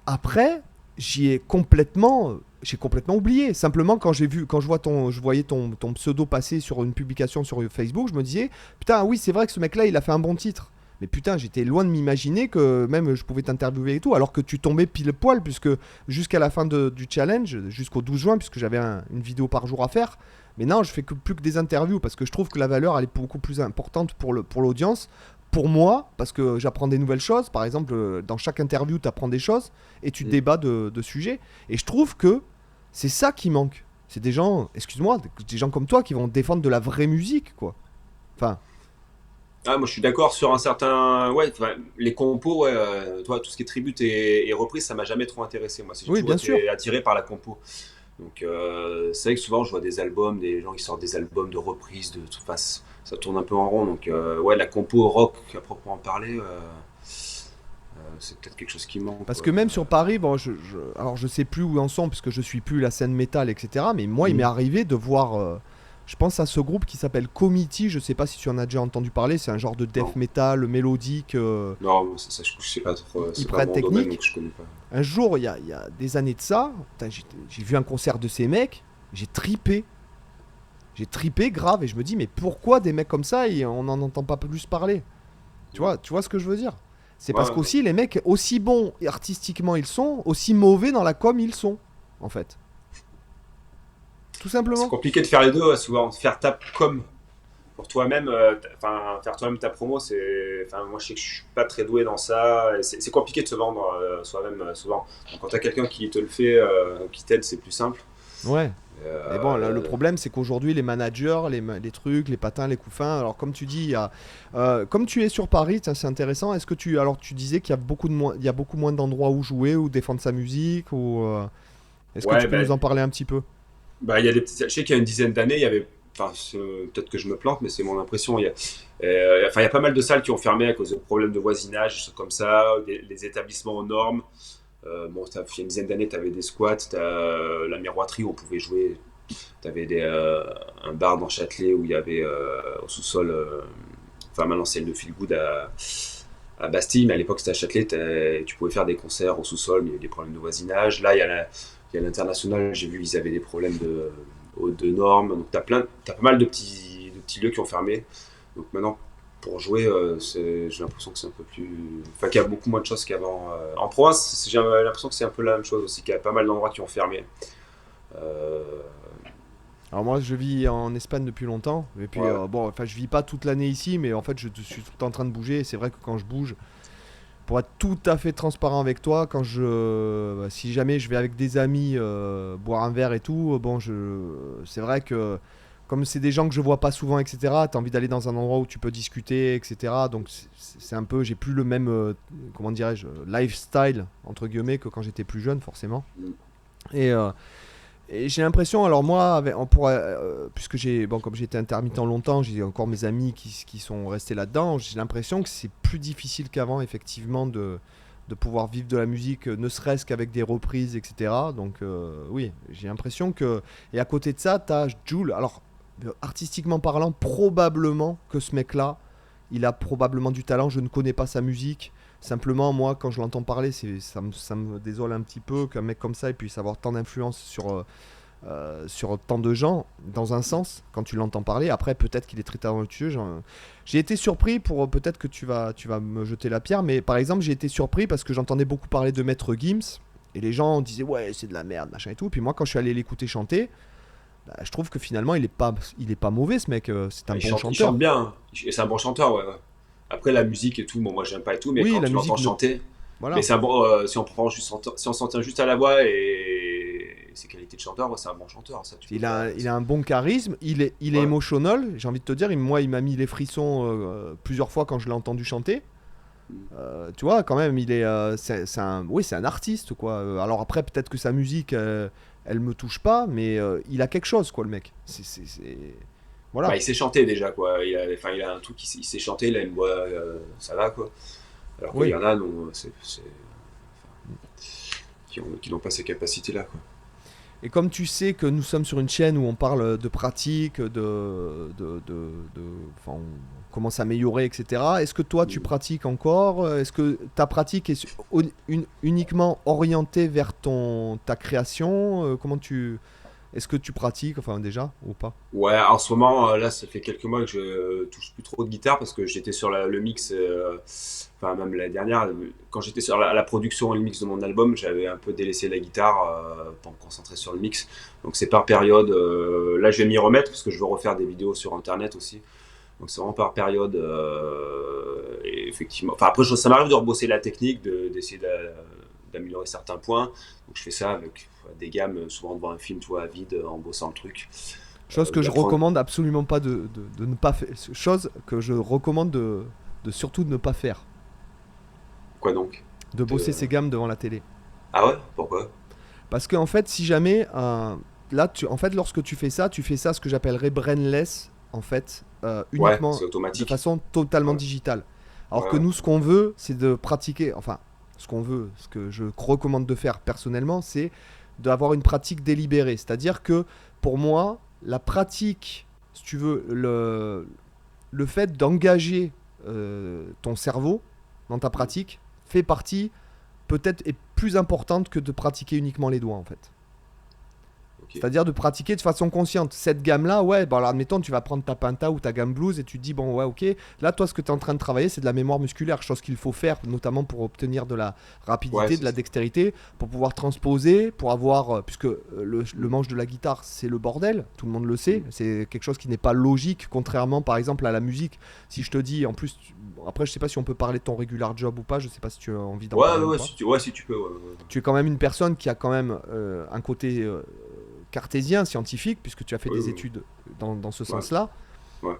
après, j'y ai complètement j'ai complètement oublié. Simplement, quand je voyais ton pseudo passer sur une publication sur Facebook, je me disais, putain, oui, c'est vrai que ce mec-là, il a fait un bon titre. Mais putain, j'étais loin de m'imaginer que même je pouvais t'interviewer et tout, alors que tu tombais pile poil, puisque jusqu'à la fin du challenge, jusqu'au 12 juin, puisque j'avais une vidéo par jour à faire. Mais non, je fais plus que des interviews, parce que je trouve que la valeur, elle est beaucoup plus importante pour l'audience. Pour moi, parce que j'apprends des nouvelles choses. Par exemple, dans chaque interview, tu apprends des choses et tu débats de sujets. Et je trouve que c'est ça qui manque. C'est des gens, excuse-moi, des gens comme toi qui vont défendre de la vraie musique, quoi. Enfin, Ah, moi je suis d'accord sur un certain. Ouais, enfin, les compos, ouais, toi, tout ce qui est tribute et reprise, ça m'a jamais trop intéressé. Moi, j'ai oui, toujours bien sûr. été attiré par la compo. Donc, c'est vrai que souvent je vois des albums, des gens qui sortent des albums de reprise, enfin, ça tourne un peu en rond. Donc, ouais, la compo rock à proprement parler, c'est peut-être quelque chose qui manque, Parce quoi. que même sur Paris, bon, alors je sais plus où en sont, puisque je suis plus la scène métal, etc. Mais moi, il m'est Mhm. arrivé de voir. Je pense à ce groupe qui s'appelle Committee. Je sais pas si tu en as déjà entendu parler. C'est un genre de death Non, metal mélodique, non, je sais pas trop, c'est pas hyper mon domaine, technique. donc je connais pas. Un jour, il y a des années de ça, putain, j'ai vu un concert de ces mecs. J'ai tripé. J'ai tripé grave. Et je me dis, mais pourquoi des mecs comme ça, on n'en entend pas plus parler? Tu vois ce que je veux dire? C'est Ouais, parce ouais. qu'aussi les mecs, aussi bons artistiquement ils sont, aussi mauvais dans la com ils sont, en fait. Tout C'est simplement. compliqué de faire les deux, ouais, souvent. Faire ta com pour toi-même, enfin, faire toi-même ta promo, enfin, moi je sais que je suis pas très doué dans ça. Et c'est compliqué de se vendre soi-même souvent. Donc, quand t'as quelqu'un qui te le fait, qui t'aide, c'est plus simple. Ouais. Mais bon, là, le Euh, problème, c'est qu'aujourd'hui, les managers, les trucs, les patins, les couffins. Alors, comme tu dis, comme tu es sur Paris, tiens, c'est intéressant. Est-ce que alors, tu disais qu'il y a il y a beaucoup moins d'endroits où jouer, où défendre sa musique, ou est-ce que tu ouais, peux nous en parler un petit peu? il y a des petits, je sais qu'il y a une dizaine d'années, il y avait, enfin, peut-être que je me plante, mais c'est mon impression. Enfin, il y a pas mal de salles qui ont fermé à cause de problèmes de voisinage, des choses comme ça, les établissements aux normes. Bon, il y a une dizaine d'années, tu avais des squats, la miroiterie où on pouvait jouer. Tu avais un bar dans Châtelet où il y avait au sous-sol. Enfin, maintenant c'est le Feel Good à Bastille, mais à l'époque c'était à Châtelet. Tu pouvais faire des concerts au sous-sol, mais il y a eu des problèmes de voisinage. Là, il y a l'international, j'ai vu qu'ils avaient des problèmes de normes. Donc, t'as pas mal de petits lieux qui ont fermé. Donc, maintenant, pour jouer, j'ai l'impression que c'est un peu plus. Enfin, qu'il y a beaucoup moins de choses qu'avant. En province, j'ai l'impression que c'est un peu la même chose aussi, qu'il y a pas mal d'endroits qui ont fermé. Euh, Alors moi je vis en Espagne depuis longtemps et puis ouais. bon enfin je vis pas toute l'année ici mais en fait je suis tout le temps en train de bouger et c'est vrai que quand je bouge pour être tout à fait transparent avec toi si jamais je vais avec des amis boire un verre et tout bon c'est vrai que comme c'est des gens que je vois pas souvent etc t'as envie d'aller dans un endroit où tu peux discuter etc donc c'est un peu j'ai plus le même comment dirais-je lifestyle entre guillemets que quand j'étais plus jeune forcément et j'ai l'impression, alors moi, puisque bon, comme j'ai été intermittent longtemps, j'ai encore mes amis qui sont restés là-dedans, j'ai l'impression que c'est plus difficile qu'avant, effectivement, de pouvoir vivre de la musique, ne serait-ce qu'avec des reprises, etc. Donc oui, j'ai l'impression que... Et à côté de ça, t'as Jul. Alors, artistiquement parlant, probablement que ce mec-là, il a probablement du talent, je ne connais pas sa musique. Simplement, moi, quand je l'entends parler, ça me désole un petit peu qu'un mec comme ça puisse avoir tant d'influence sur tant de gens, dans un sens, quand tu l'entends parler. Après, peut-être qu'il est très talentueux. J'ai été surpris peut-être que tu vas me jeter la pierre, mais par exemple, j'ai été surpris parce que j'entendais beaucoup parler de Maître Gims, et les gens disaient, ouais, c'est de la merde, machin et tout. Puis moi, quand je suis allé l'écouter chanter, bah, je trouve que finalement, il est pas mauvais, ce mec. C'est un bon Il chante chanteur. bien, hein. Et c'est un bon chanteur, ouais, ouais. Après, la musique et tout, bon, moi j'aime pas et tout, mais Oui, quand la tu l'entends musique ne. chanter, mais Voilà. c'est un bon, si on s'en tient juste à la voix et ses qualités de chanteur, ouais, c'est un bon chanteur, ça tu peux pas. Il a un bon charisme, il est Ouais. emotional, j'ai envie de te dire. Moi, il m'a mis les frissons plusieurs fois quand je l'ai entendu chanter. Tu vois, quand même, oui, c'est un artiste, quoi. Alors après, peut-être que sa musique, elle me touche pas, mais il a quelque chose, quoi, le mec. Bah, Voilà. il sait chanter déjà, quoi. Enfin, il a un truc, il sait chanter, il a une voix, ça va, quoi. Alors qu'il y Oui. en a, non, qui n'ont pas ces capacités-là, quoi. Et comme tu sais que nous sommes sur une chaîne où on parle de pratique, enfin, on commence à améliorer, etc. Est-ce que toi tu pratiques encore? Est-ce que ta pratique est uniquement orientée vers ta création? Est-ce que tu pratiques, enfin déjà, ou pas? Ouais, en ce moment, là, ça fait quelques mois que je touche plus trop de guitare parce que j'étais sur le mix, enfin même l'année dernière, quand j'étais sur la production et le mix de mon album, j'avais un peu délaissé la guitare pour me concentrer sur le mix. Donc c'est par période. Là, je vais m'y remettre parce que je veux refaire des vidéos sur Internet aussi. Donc c'est vraiment par période. Et effectivement, enfin après, ça m'arrive de rebosser la technique, d'essayer d'améliorer certains points. Donc je fais ça avec des gammes, souvent devant un film, tu vois, à vide, en bossant le truc. Chose que je recommande absolument pas de ne pas faire. Chose que je recommande de surtout de ne pas faire. Quoi donc? De bosser De- ses gammes devant la télé. Ah ouais? Pourquoi? Parce que en fait, si jamais, là, en fait, lorsque tu fais ça, ce que j'appellerais brainless, en fait, Ouais, uniquement c'est de automatique. façon totalement Ouais, digitale. Alors ouais, que ouais. nous, ce qu'on veut, c'est de pratiquer, enfin, ce que je recommande de faire personnellement, c'est d'avoir une pratique délibérée. C'est-à-dire que pour moi, la pratique, si tu veux, le fait d'engager ton cerveau dans ta pratique fait partie peut-être est plus importante que de pratiquer uniquement les doigts en fait. Ok. C'est-à-dire de pratiquer de façon consciente. Cette gamme-là, ouais, bon alors admettons, tu vas prendre ta penta ou ta gamme blues et tu te dis, bon, ouais, ok, là, toi, ce que tu es en train de travailler, c'est de la mémoire musculaire, chose qu'il faut faire, notamment pour obtenir de la Ouais, rapidité, de c'est la ça. dextérité, pour pouvoir transposer, pour avoir, puisque le manche de la guitare, c'est le bordel, tout le monde le sait, Mm. c'est quelque chose qui n'est pas logique, contrairement, par exemple, à la musique. Si je te dis, en plus, bon, après, je sais pas si on peut parler de ton regular job ou pas, je sais pas si tu as envie d'en Ouais, ouais, parler ou ouais, pas. si tu peux. Ouais, ouais, Tu es quand même une personne qui a quand même un côté cartésien, scientifique, puisque tu as fait ouais. des Ouais, études dans ce ouais, sens-là. ouais.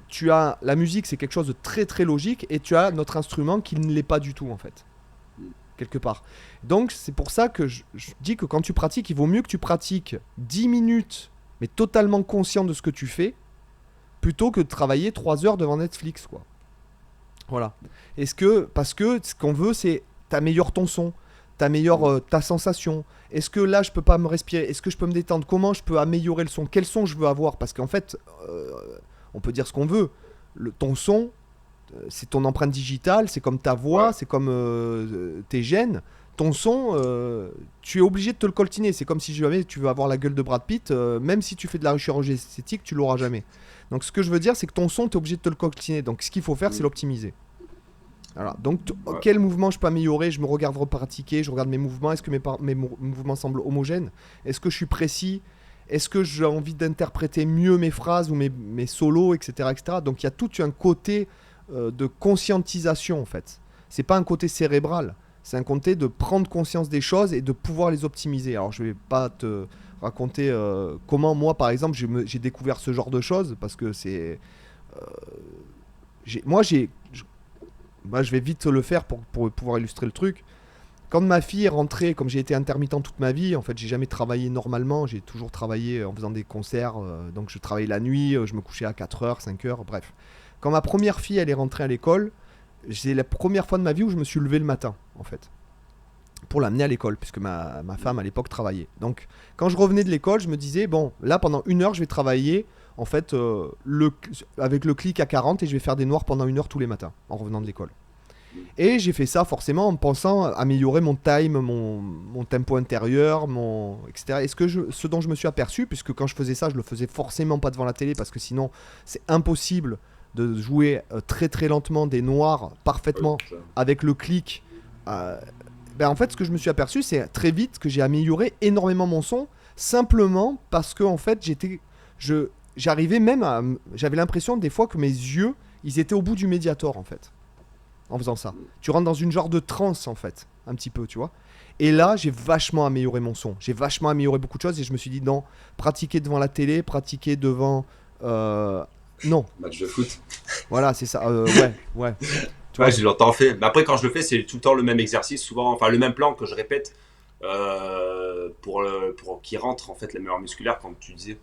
Tu as la musique, c'est quelque chose de très très logique, et tu as notre instrument qui ne l'est pas du tout en fait, Mm. quelque part. Donc c'est pour ça que je dis que quand tu pratiques, il vaut mieux que tu pratiques 10 minutes, mais totalement conscient de ce que tu fais, plutôt que de travailler 3 heures devant Netflix, quoi. Voilà. Parce que ce qu'on veut, c'est t'améliores ton son, t'améliores Mm. ta sensation. Est-ce que là, je peux pas me respirer? Est-ce que je peux me détendre? Comment je peux améliorer le son? Quel son je veux avoir? Parce qu'en fait, on peut dire ce qu'on veut. Ton son, c'est ton empreinte digitale, c'est comme ta voix, Ouais. c'est comme tes gènes. Ton son, tu es obligé de te le coltiner. C'est comme si jamais tu veux avoir la gueule de Brad Pitt, même si tu fais de la chirurgie esthétique, tu l'auras jamais. Donc ce que je veux dire, c'est que ton son, tu es obligé de te le coltiner. Donc ce qu'il faut faire, c'est Mm. l'optimiser. Voilà. Donc, Ouais. quel mouvement je peux améliorer? Je me regarde repratiquer, je regarde mes mouvements. Est-ce que mouvements semblent homogènes? Est-ce que je suis précis? Est-ce que j'ai envie d'interpréter mieux mes phrases ou mes solos, etc., etc. Donc, il y a tout un côté de conscientisation, en fait. C'est pas un côté cérébral. C'est un côté de prendre conscience des choses et de pouvoir les optimiser. Alors, je vais pas te raconter comment, moi, par exemple, j'ai découvert ce genre de choses parce que c'est. Moi, moi, je vais vite le faire pour pouvoir illustrer le truc. Quand ma fille est rentrée, comme j'ai été intermittent toute ma vie, en fait, j'ai jamais travaillé normalement. J'ai toujours travaillé en faisant des concerts. Donc, je travaillais la nuit, je me couchais à 4 heures, 5 heures, bref. Quand ma première fille, elle est rentrée à l'école, c'est la première fois de ma vie où je me suis levé le matin, en fait, pour l'amener à l'école, puisque ma femme, à l'époque, travaillait. Donc, quand je revenais de l'école, je me disais, bon, là, pendant 1 heure, je vais travailler, en fait, avec le clic à 40 et je vais faire des noirs pendant 1 heure tous les matins, en revenant de l'école. Mm. Et j'ai fait ça forcément en pensant améliorer mon time, mon tempo intérieur, etc. Et ce dont je me suis aperçu, puisque quand je faisais ça, je le faisais forcément pas devant la télé, parce que sinon c'est impossible de jouer très très lentement des noirs Ouais, parfaitement ça. avec le clic. euh, En fait, ce que je me suis aperçu, c'est très vite que j'ai amélioré énormément mon son, simplement parce que en fait j'arrivais même j'avais l'impression des fois que mes yeux, ils étaient au bout du médiator en fait en faisant ça. Mm. Tu rentres dans une genre de transe en fait, un petit peu, tu vois. Et là, j'ai vachement amélioré mon son. J'ai vachement amélioré beaucoup de choses et je me suis dit non, pratiquer devant la télé, pratiquer devant non. Match de foot. Voilà, c'est ça. Ouais, ouais. Tu Ouais, vois. j'ai longtemps fait. Mais après, quand je le fais, c'est tout le temps le même exercice, souvent, enfin le même plan que je répète pour qu'il rentre en fait la mémoire musculaire, comme tu disais.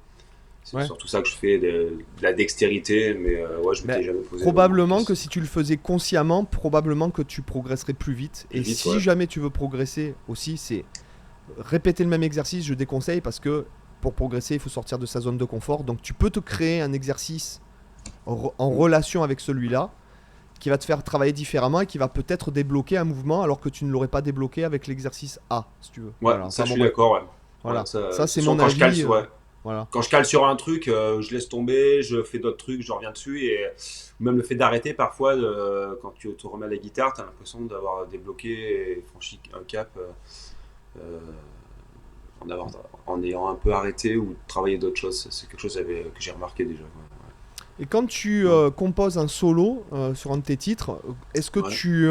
C'est Ouais. surtout ça que je fais, de la dextérité, mais ouais, je Mais m'étais jamais posé vraiment la probablement que question. si tu le faisais consciemment, probablement que tu progresserais plus vite. Plus Et vite, si ouais. jamais tu veux progresser aussi, c'est répéter le même exercice, je déconseille parce que pour progresser, il faut sortir de sa zone de confort. Donc tu peux te créer un exercice en relation avec celui-là qui va te faire travailler différemment et qui va peut-être débloquer un mouvement alors que tu ne l'aurais pas débloqué avec l'exercice A, si tu veux. Ouais, Voilà, ça enfin, je bon, suis bref. d'accord. Ouais. Voilà. Ça, c'est Souvent, mon quand je cale avis. ouais. Voilà. Quand je cale sur un truc, je laisse tomber, je fais d'autres trucs, je reviens dessus. Et même le fait d'arrêter, parfois, quand tu te remets à la guitare, tu as l'impression d'avoir débloqué et franchi un cap euh, en ayant un peu arrêté ou travaillé d'autres choses. C'est quelque chose que j'ai remarqué déjà. Et quand tu Ouais. composes un solo sur un de tes titres, est-ce que Ouais. tu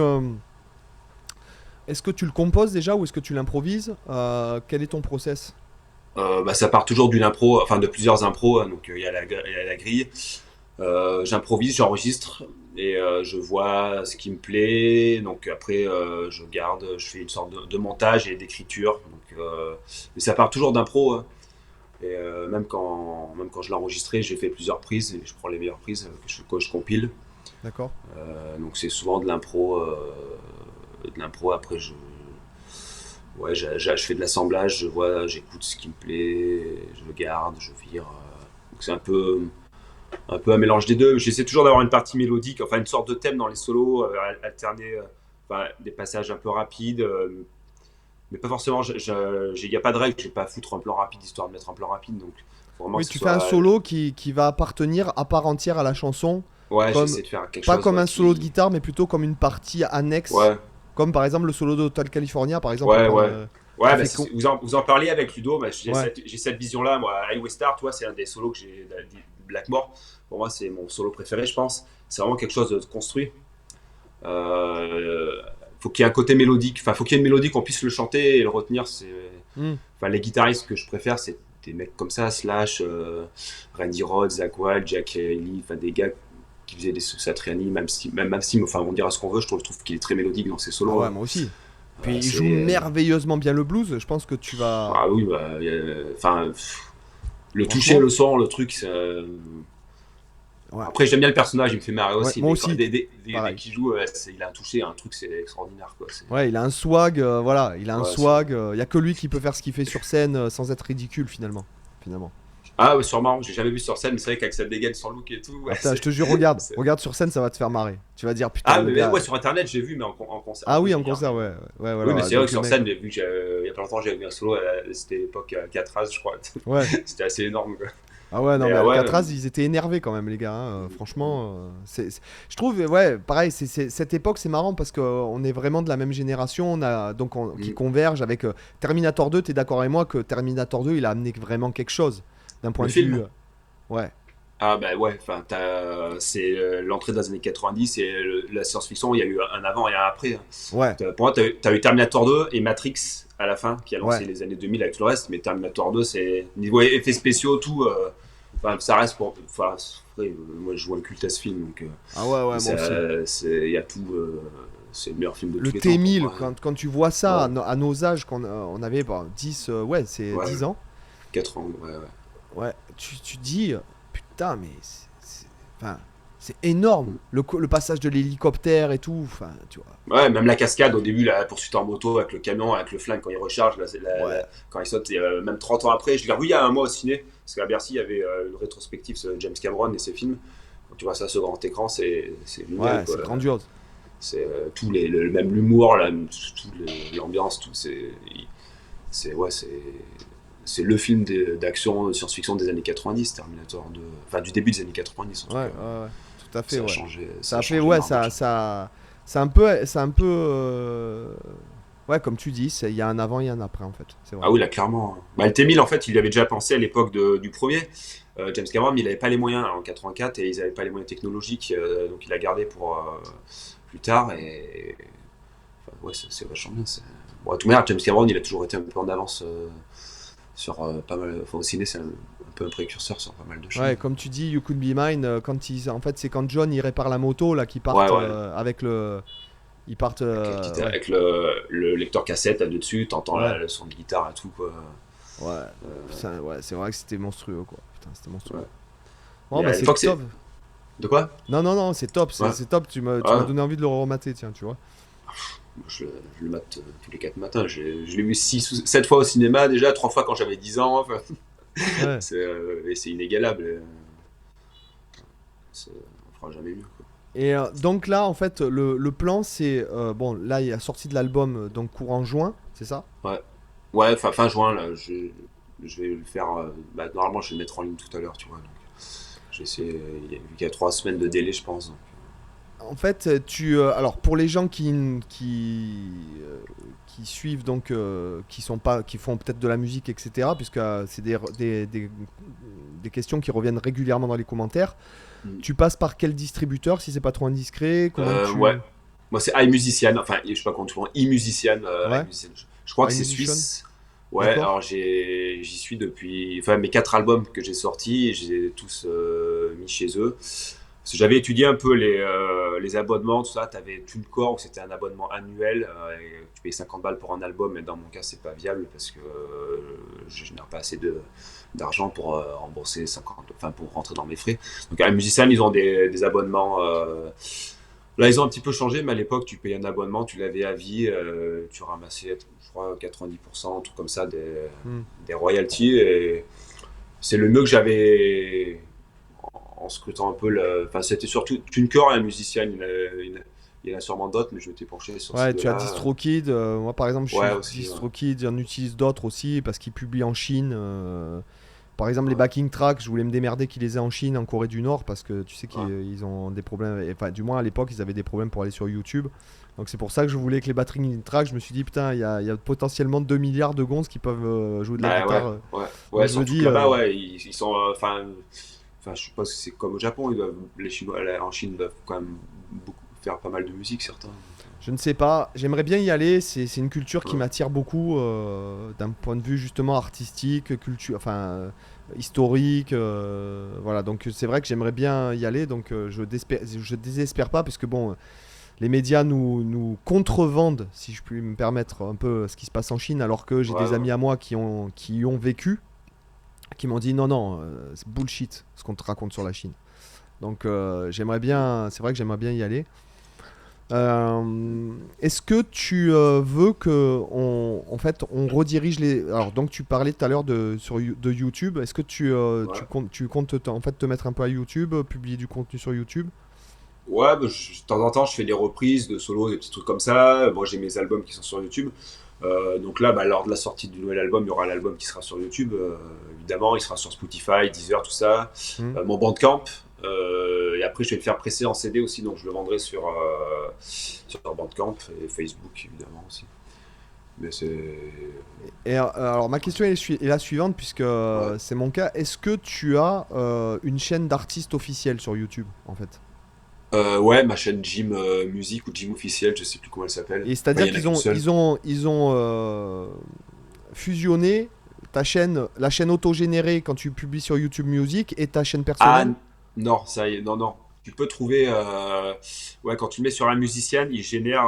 est-ce que tu le composes déjà ou est-ce que tu l'improvises? Quel est ton process? Bah, ça part toujours d'une impro, enfin de plusieurs impros, hein, donc il y a il y a la grille. J'improvise, j'enregistre et je vois ce qui me plaît. Donc après, je garde, je fais une sorte de montage et d'écriture. Mais ça part toujours d'impro, hein. Et même quand je l'ai enregistré, j'ai fait plusieurs prises et je prends les meilleures prises que je compile. D'accord. Donc c'est souvent de l'impro. De l'impro. Après, ouais, je fais de l'assemblage, je vois, j'écoute ce qui me plaît, je le garde, je vire. Donc c'est un peu un mélange des deux. J'essaie toujours d'avoir une partie mélodique, enfin une sorte de thème dans les solos, alterner enfin, des passages un peu rapides, mais pas forcément. Il n'y a pas de règle, je vais pas foutre un plan rapide histoire de mettre un plan rapide, donc faut vraiment Oui, que ce tu fais un soit. solo qui va appartenir à part entière à la chanson, Ouais, comme j'essaie de faire quelque pas chose comme ouais, un solo de qui. guitare, mais plutôt comme une partie annexe, Ouais, comme par exemple le solo d'Hotel California, par exemple, ouais, ouais. qui Ouais, bah, fait con. vous en parliez avec Ludo, bah, Ouais. j'ai cette vision-là. Moi, Highway Star, toi, c'est un des solos que j'ai, Blackmore. Pour moi, c'est mon solo préféré, je pense. C'est vraiment quelque chose de construit. Euh, faut qu'il y ait un côté mélodique. Enfin, faut qu'il y ait une mélodie qu'on puisse le chanter et le retenir. Hmm. Enfin, les guitaristes que je préfère, c'est des mecs comme ça, Slash, Randy Rhoads, Zakk Wylde, Jack Haley, enfin des gars qui faisaient des Satriani, même si, enfin, on dira ce qu'on veut, je trouve qu'il est très mélodique dans ses Ah solos. ouais, moi aussi. Puis il joue C'est merveilleusement bien le blues. Je pense que tu vas. ah oui, bah, enfin, le toucher, Franchement. le son, le truc. Ouais. Après, j'aime bien le personnage, il me fait marrer Ouais, aussi, moi mais aussi. dès Pareil. qu'il joue, il a un toucher, un truc, c'est extraordinaire, quoi. Ouais, il a un swag, voilà, il a un Ouais, swag. Il y a que lui qui peut faire ce qu'il fait sur scène sans être ridicule finalement. Finalement. Ah ouais, sûrement, j'ai jamais vu sur scène, mais c'est vrai qu'avec sa dégaine, son look et tout, Ah ouais, putain, je te jure, regarde, c'est- regarde sur scène, ça va te faire marrer. Tu vas dire putain Ah, le mais gars. ouais, sur internet, j'ai vu, mais en concert, un Ah peu oui, en délire, concert, mais. ouais, ouais, Oui, mais voilà. c'est vrai Donc que le sur mec, scène, il y a pas longtemps, j'avais vu un solo, c'était l'époque 4 je crois. ouais. C'était assez énorme, quoi. Ah ouais, non, Mais mais ouais, Alcatraz, ils étaient énervés quand même, les gars, hein. Franchement, je trouve, ouais, pareil, cette époque, c'est marrant parce qu'on est vraiment de la même génération, qui mm, converge avec Terminator 2. T'es d'accord avec moi que Terminator 2, il a amené vraiment quelque chose d'un point le de vue. film. Ouais, Ah bah ouais, enfin, c'est l'entrée des années 90 et la science-fiction, il y a eu un avant et un après, hein. ouais, Pour moi, t'as eu Terminator 2 et Matrix à la fin, qui a lancé ouais. les années 2000 avec tout le reste, mais Terminator 2, c'est niveau effets spéciaux, tout, enfin, ça reste pour. Enfin, moi je vois le culte à ce film, donc Ah ouais, ouais, moi aussi. il y a tout, c'est le meilleur film de Le tous les temps pour T-1000, moi. quand tu vois ça Ouais, à nos âges, quand on avait 10, ouais, c'est ouais, 10 ans, 4 ans, ouais, ouais. ouais, tu dis, putain, mais enfin, c'est énorme. Le passage de l'hélicoptère et tout, enfin, tu vois. Ouais, même la cascade au début, la poursuite en moto avec le camion, avec le flingue quand il recharge, Ouais, quand il saute, et, même 30 ans après, je l'ai revu il y a un mois au ciné, parce qu'à Bercy, il y avait une rétrospective sur James Cameron et ses films. Quand tu vois ça sur grand écran, c'est génial, ouais, quoi. c'est grandiose. C'est même l'humour, l'ambiance, tout, ouais, c'est le film d'action, de science-fiction des années 90, Terminator 2, enfin du début des années 90 en Ouais, tout ouais, cas. ouais, tout à fait, ouais. Ça Ça a a fait, changé ouais, énormément. c'est un peu, ouais, comme tu dis, il y a un avant et un après en fait, c'est vrai. Ah oui, là, clairement. Bah, le T-1000, en fait, il y avait déjà pensé à l'époque du premier. James Cameron, mais il n'avait pas les moyens en 84 et ils n'avaient pas les moyens technologiques, donc il a gardé pour plus tard. Et enfin, ouais, c'est vachement bien. Bon, à tout manière, James Cameron, il a toujours été un peu en avance sur pas mal. Enfin, au ciné, c'est un peu un précurseur sur pas mal de choses. Ouais, comme tu dis, You Could Be Mine, en fait, c'est quand John il répare la moto là, qu'ils Ouais, partent ouais. ils partent, ouais, Avec le lecteur cassette là-dessus, t'entends ouais, le son de guitare et tout, quoi. ouais. Putain, ouais, c'est vrai que c'était monstrueux quoi. Putain, c'était monstrueux. Ouais. Bon Mais bah à l'époque, c'est top. c'est. De quoi? Non, non, non, c'est top, Ouais. c'est top. Tu m'as Ouais. donné envie de le remater, tiens, tu vois. Moi, je le mate tous les 4 matins. Je l'ai vu 7 fois au cinéma déjà, 3 fois quand j'avais 10 ans. Enfin, Ouais. et c'est inégalable. On fera jamais mieux, quoi. Et donc là, en fait, le plan, c'est bon, là, il y a sorti de l'album donc courant juin, c'est ça? Ouais, ouais, fin juin, là, je vais le faire. Bah, normalement, je vais le mettre en ligne tout à l'heure, tu vois. Donc, j'ai essayé, vu qu'il y a 3 semaines de délai, je pense. Donc. En fait, alors pour les gens qui suivent donc qui sont pas qui font peut-être de la musique etc. puisque c'est des questions qui reviennent régulièrement dans les commentaires. Mm. Tu passes par quel distributeur si c'est pas trop indiscret? Comment Ouais. tu Moi, c'est iMusician. Enfin, je sais pas comment tu vois. iMusician. Ouais, iMusician. Je crois que c'est iMusician. suisse. Ouais, D'accord. alors j'y suis depuis. Enfin, mes 4 albums que j'ai sortis, je les ai tous mis chez eux. Parce que j'avais étudié un peu les abonnements, tout ça. Tu avais TuneCore, où c'était un abonnement annuel. Et tu payais 50 balles pour un album, mais dans mon cas, c'est pas viable parce que je génère pas assez d'argent pour rembourser 50, enfin pour rentrer dans mes frais. Donc, à Musician, ils ont des abonnements. Là, ils ont un petit peu changé, mais à l'époque, tu payais un abonnement, tu l'avais à vie, tu ramassais, je crois, 90%, un truc comme ça, Hmm. des royalties. Et c'est le mieux que j'avais en scrutant un peu. Enfin, c'était surtout TuneCore, un musicien. Il y en a sûrement d'autres, mais je m'étais penché sur ces Ouais, tu as deux-là. DistroKid. Moi, par exemple, je Ouais, suis aussi. Ouais. DistroKid. J'en utilise d'autres aussi parce qu'ils publient en Chine. Par exemple, les Ouais. backing tracks, je voulais me démerder qu'ils les aient en Chine, en Corée du Nord, parce que tu sais Ouais. qu'ils ont des problèmes. Enfin, du moins à l'époque, ils avaient des problèmes pour aller sur YouTube. Donc c'est pour ça que je voulais que les backing tracks, je me suis dit, putain, il y a potentiellement 2 milliards de gonzes qui peuvent jouer de la Bah guitare. ouais, ouais, Donc ouais, je me surtout dis, que là-bas, ouais, ils sont, enfin, je suppose que c'est comme au Japon, les Chinois en Chine doivent quand même faire pas mal de musique, certains. je ne sais pas, j'aimerais bien y aller. C'est une culture qui Ouais, m'attire beaucoup d'un point de vue justement artistique, culture, enfin historique. Voilà, donc c'est vrai que j'aimerais bien y aller. Donc je désespère pas, parce que bon, les médias nous contrevendent, si je puis me permettre, un peu ce qui se passe en Chine, alors que j'ai ouais, des ouais. amis à moi qui y ont vécu, qui m'ont dit non, non, c'est bullshit ce qu'on te raconte sur la Chine. Donc j'aimerais bien, c'est vrai que j'aimerais bien y aller. Est-ce que tu veux que en fait, on redirige les. Alors, donc, tu parlais tout à l'heure de YouTube. Est-ce que Ouais. tu comptes en fait te mettre un peu à YouTube, publier du contenu sur YouTube? Ouais, bah, de temps en temps, je fais des reprises de solo, des petits trucs comme ça. Moi, j'ai mes albums qui sont sur YouTube. Donc là, bah, lors de la sortie du nouvel album, il y aura l'album qui sera sur YouTube. Évidemment, il sera sur Spotify, Deezer, tout ça. Hmm. Mon Bandcamp. Et après, je vais le faire presser en CD aussi, donc je le vendrai sur Bandcamp et Facebook, évidemment aussi. Mais c'est. Et alors, ma question est la suivante, puisque Ouais. c'est mon cas. Est-ce que tu as une chaîne d'artiste officielle sur YouTube, en fait? Ouais, ma chaîne Jim Music ou Jim Officiel, je sais plus comment elle s'appelle. Et Enfin, il c'est-à-dire y en a qu'ils qu'une ont, seule. fusionné ta chaîne, la chaîne autogénérée quand tu publies sur YouTube Music, et ta chaîne Ah, personnelle non, ça y est, non, non. Tu peux trouver, ouais, quand tu le mets sur un musicien, il génère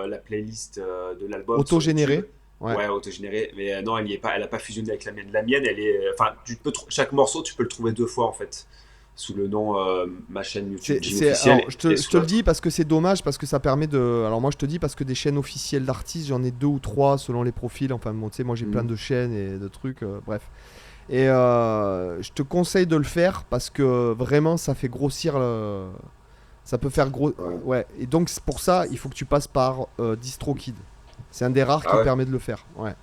la playlist de l'album sur YouTube. autogénérée. Ouais. Ouais, autogénérée. Mais non, elle y est pas, elle a pas fusionné avec la mienne. La mienne, elle est, enfin, chaque morceau, tu peux le trouver 2 fois en fait, sous le nom ma chaîne YouTube Jim Alors, Officiel et je sous te le dis l'autre. parce que c'est dommage, parce que ça permet de. Alors, moi, je te dis parce que des chaînes officielles d'artistes, j'en ai deux ou trois selon les profils. Enfin, bon, tu sais, moi, j'ai plein Mhm. de chaînes et de trucs. Bref. Et je te conseille de le faire parce que vraiment, ça fait grossir. Ça peut faire gros. Ouais. Ouais. Et donc, c'est pour ça, il faut que tu passes par DistroKid. C'est un des rares Ah qui ouais. permet de le faire. Ouais.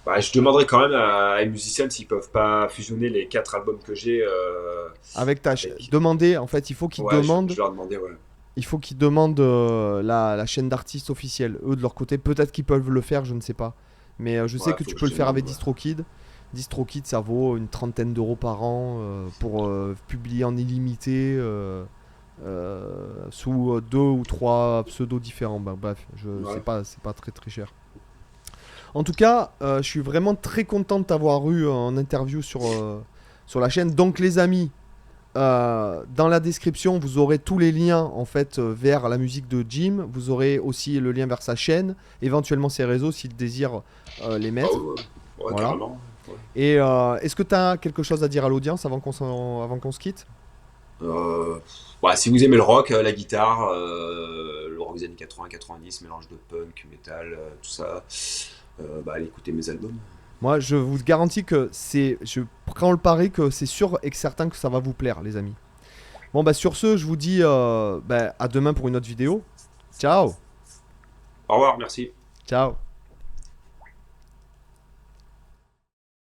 Bah, je demanderai quand même à les musiciens s'ils peuvent pas fusionner les 4 albums que j'ai Avec avec. demander, en fait, il faut qu'ils Ouais, je demandent. vais leur demander, ouais. Il faut qu'ils demandent la chaîne d'artistes officielle. Eux, de leur côté, peut-être qu'ils peuvent le faire, je ne sais pas. Mais je sais Ouais, que faut tu que peux je le faire demande, avec ouais. DistroKid. DistroKid, ça vaut une trentaine d'euros par an pour publier en illimité sous deux ou trois pseudos différents. Bah, bref, Ouais. c'est pas très très cher. En tout cas, je suis vraiment très content de t'avoir eu en interview sur la chaîne. Donc, les amis, dans la description, vous aurez tous les liens en fait vers la musique de Jim. Vous aurez aussi le lien vers sa chaîne, éventuellement ses réseaux s'il désire les Ah mettre. ouais, ouais, Voilà. carrément. Ouais. Et est-ce que tu as quelque chose à dire à l'audience avant qu'on se quitte? Ouais, si vous aimez le rock, la guitare, rock des années 80-90, mélange de punk, metal, tout ça. Allez écouter mes albums. Moi, je vous garantis que je prends le pari que c'est sûr et que certain que ça va vous plaire, les amis. Bon, bah, sur ce, je vous dis à demain pour une autre vidéo. Ciao! Au revoir, merci. Ciao!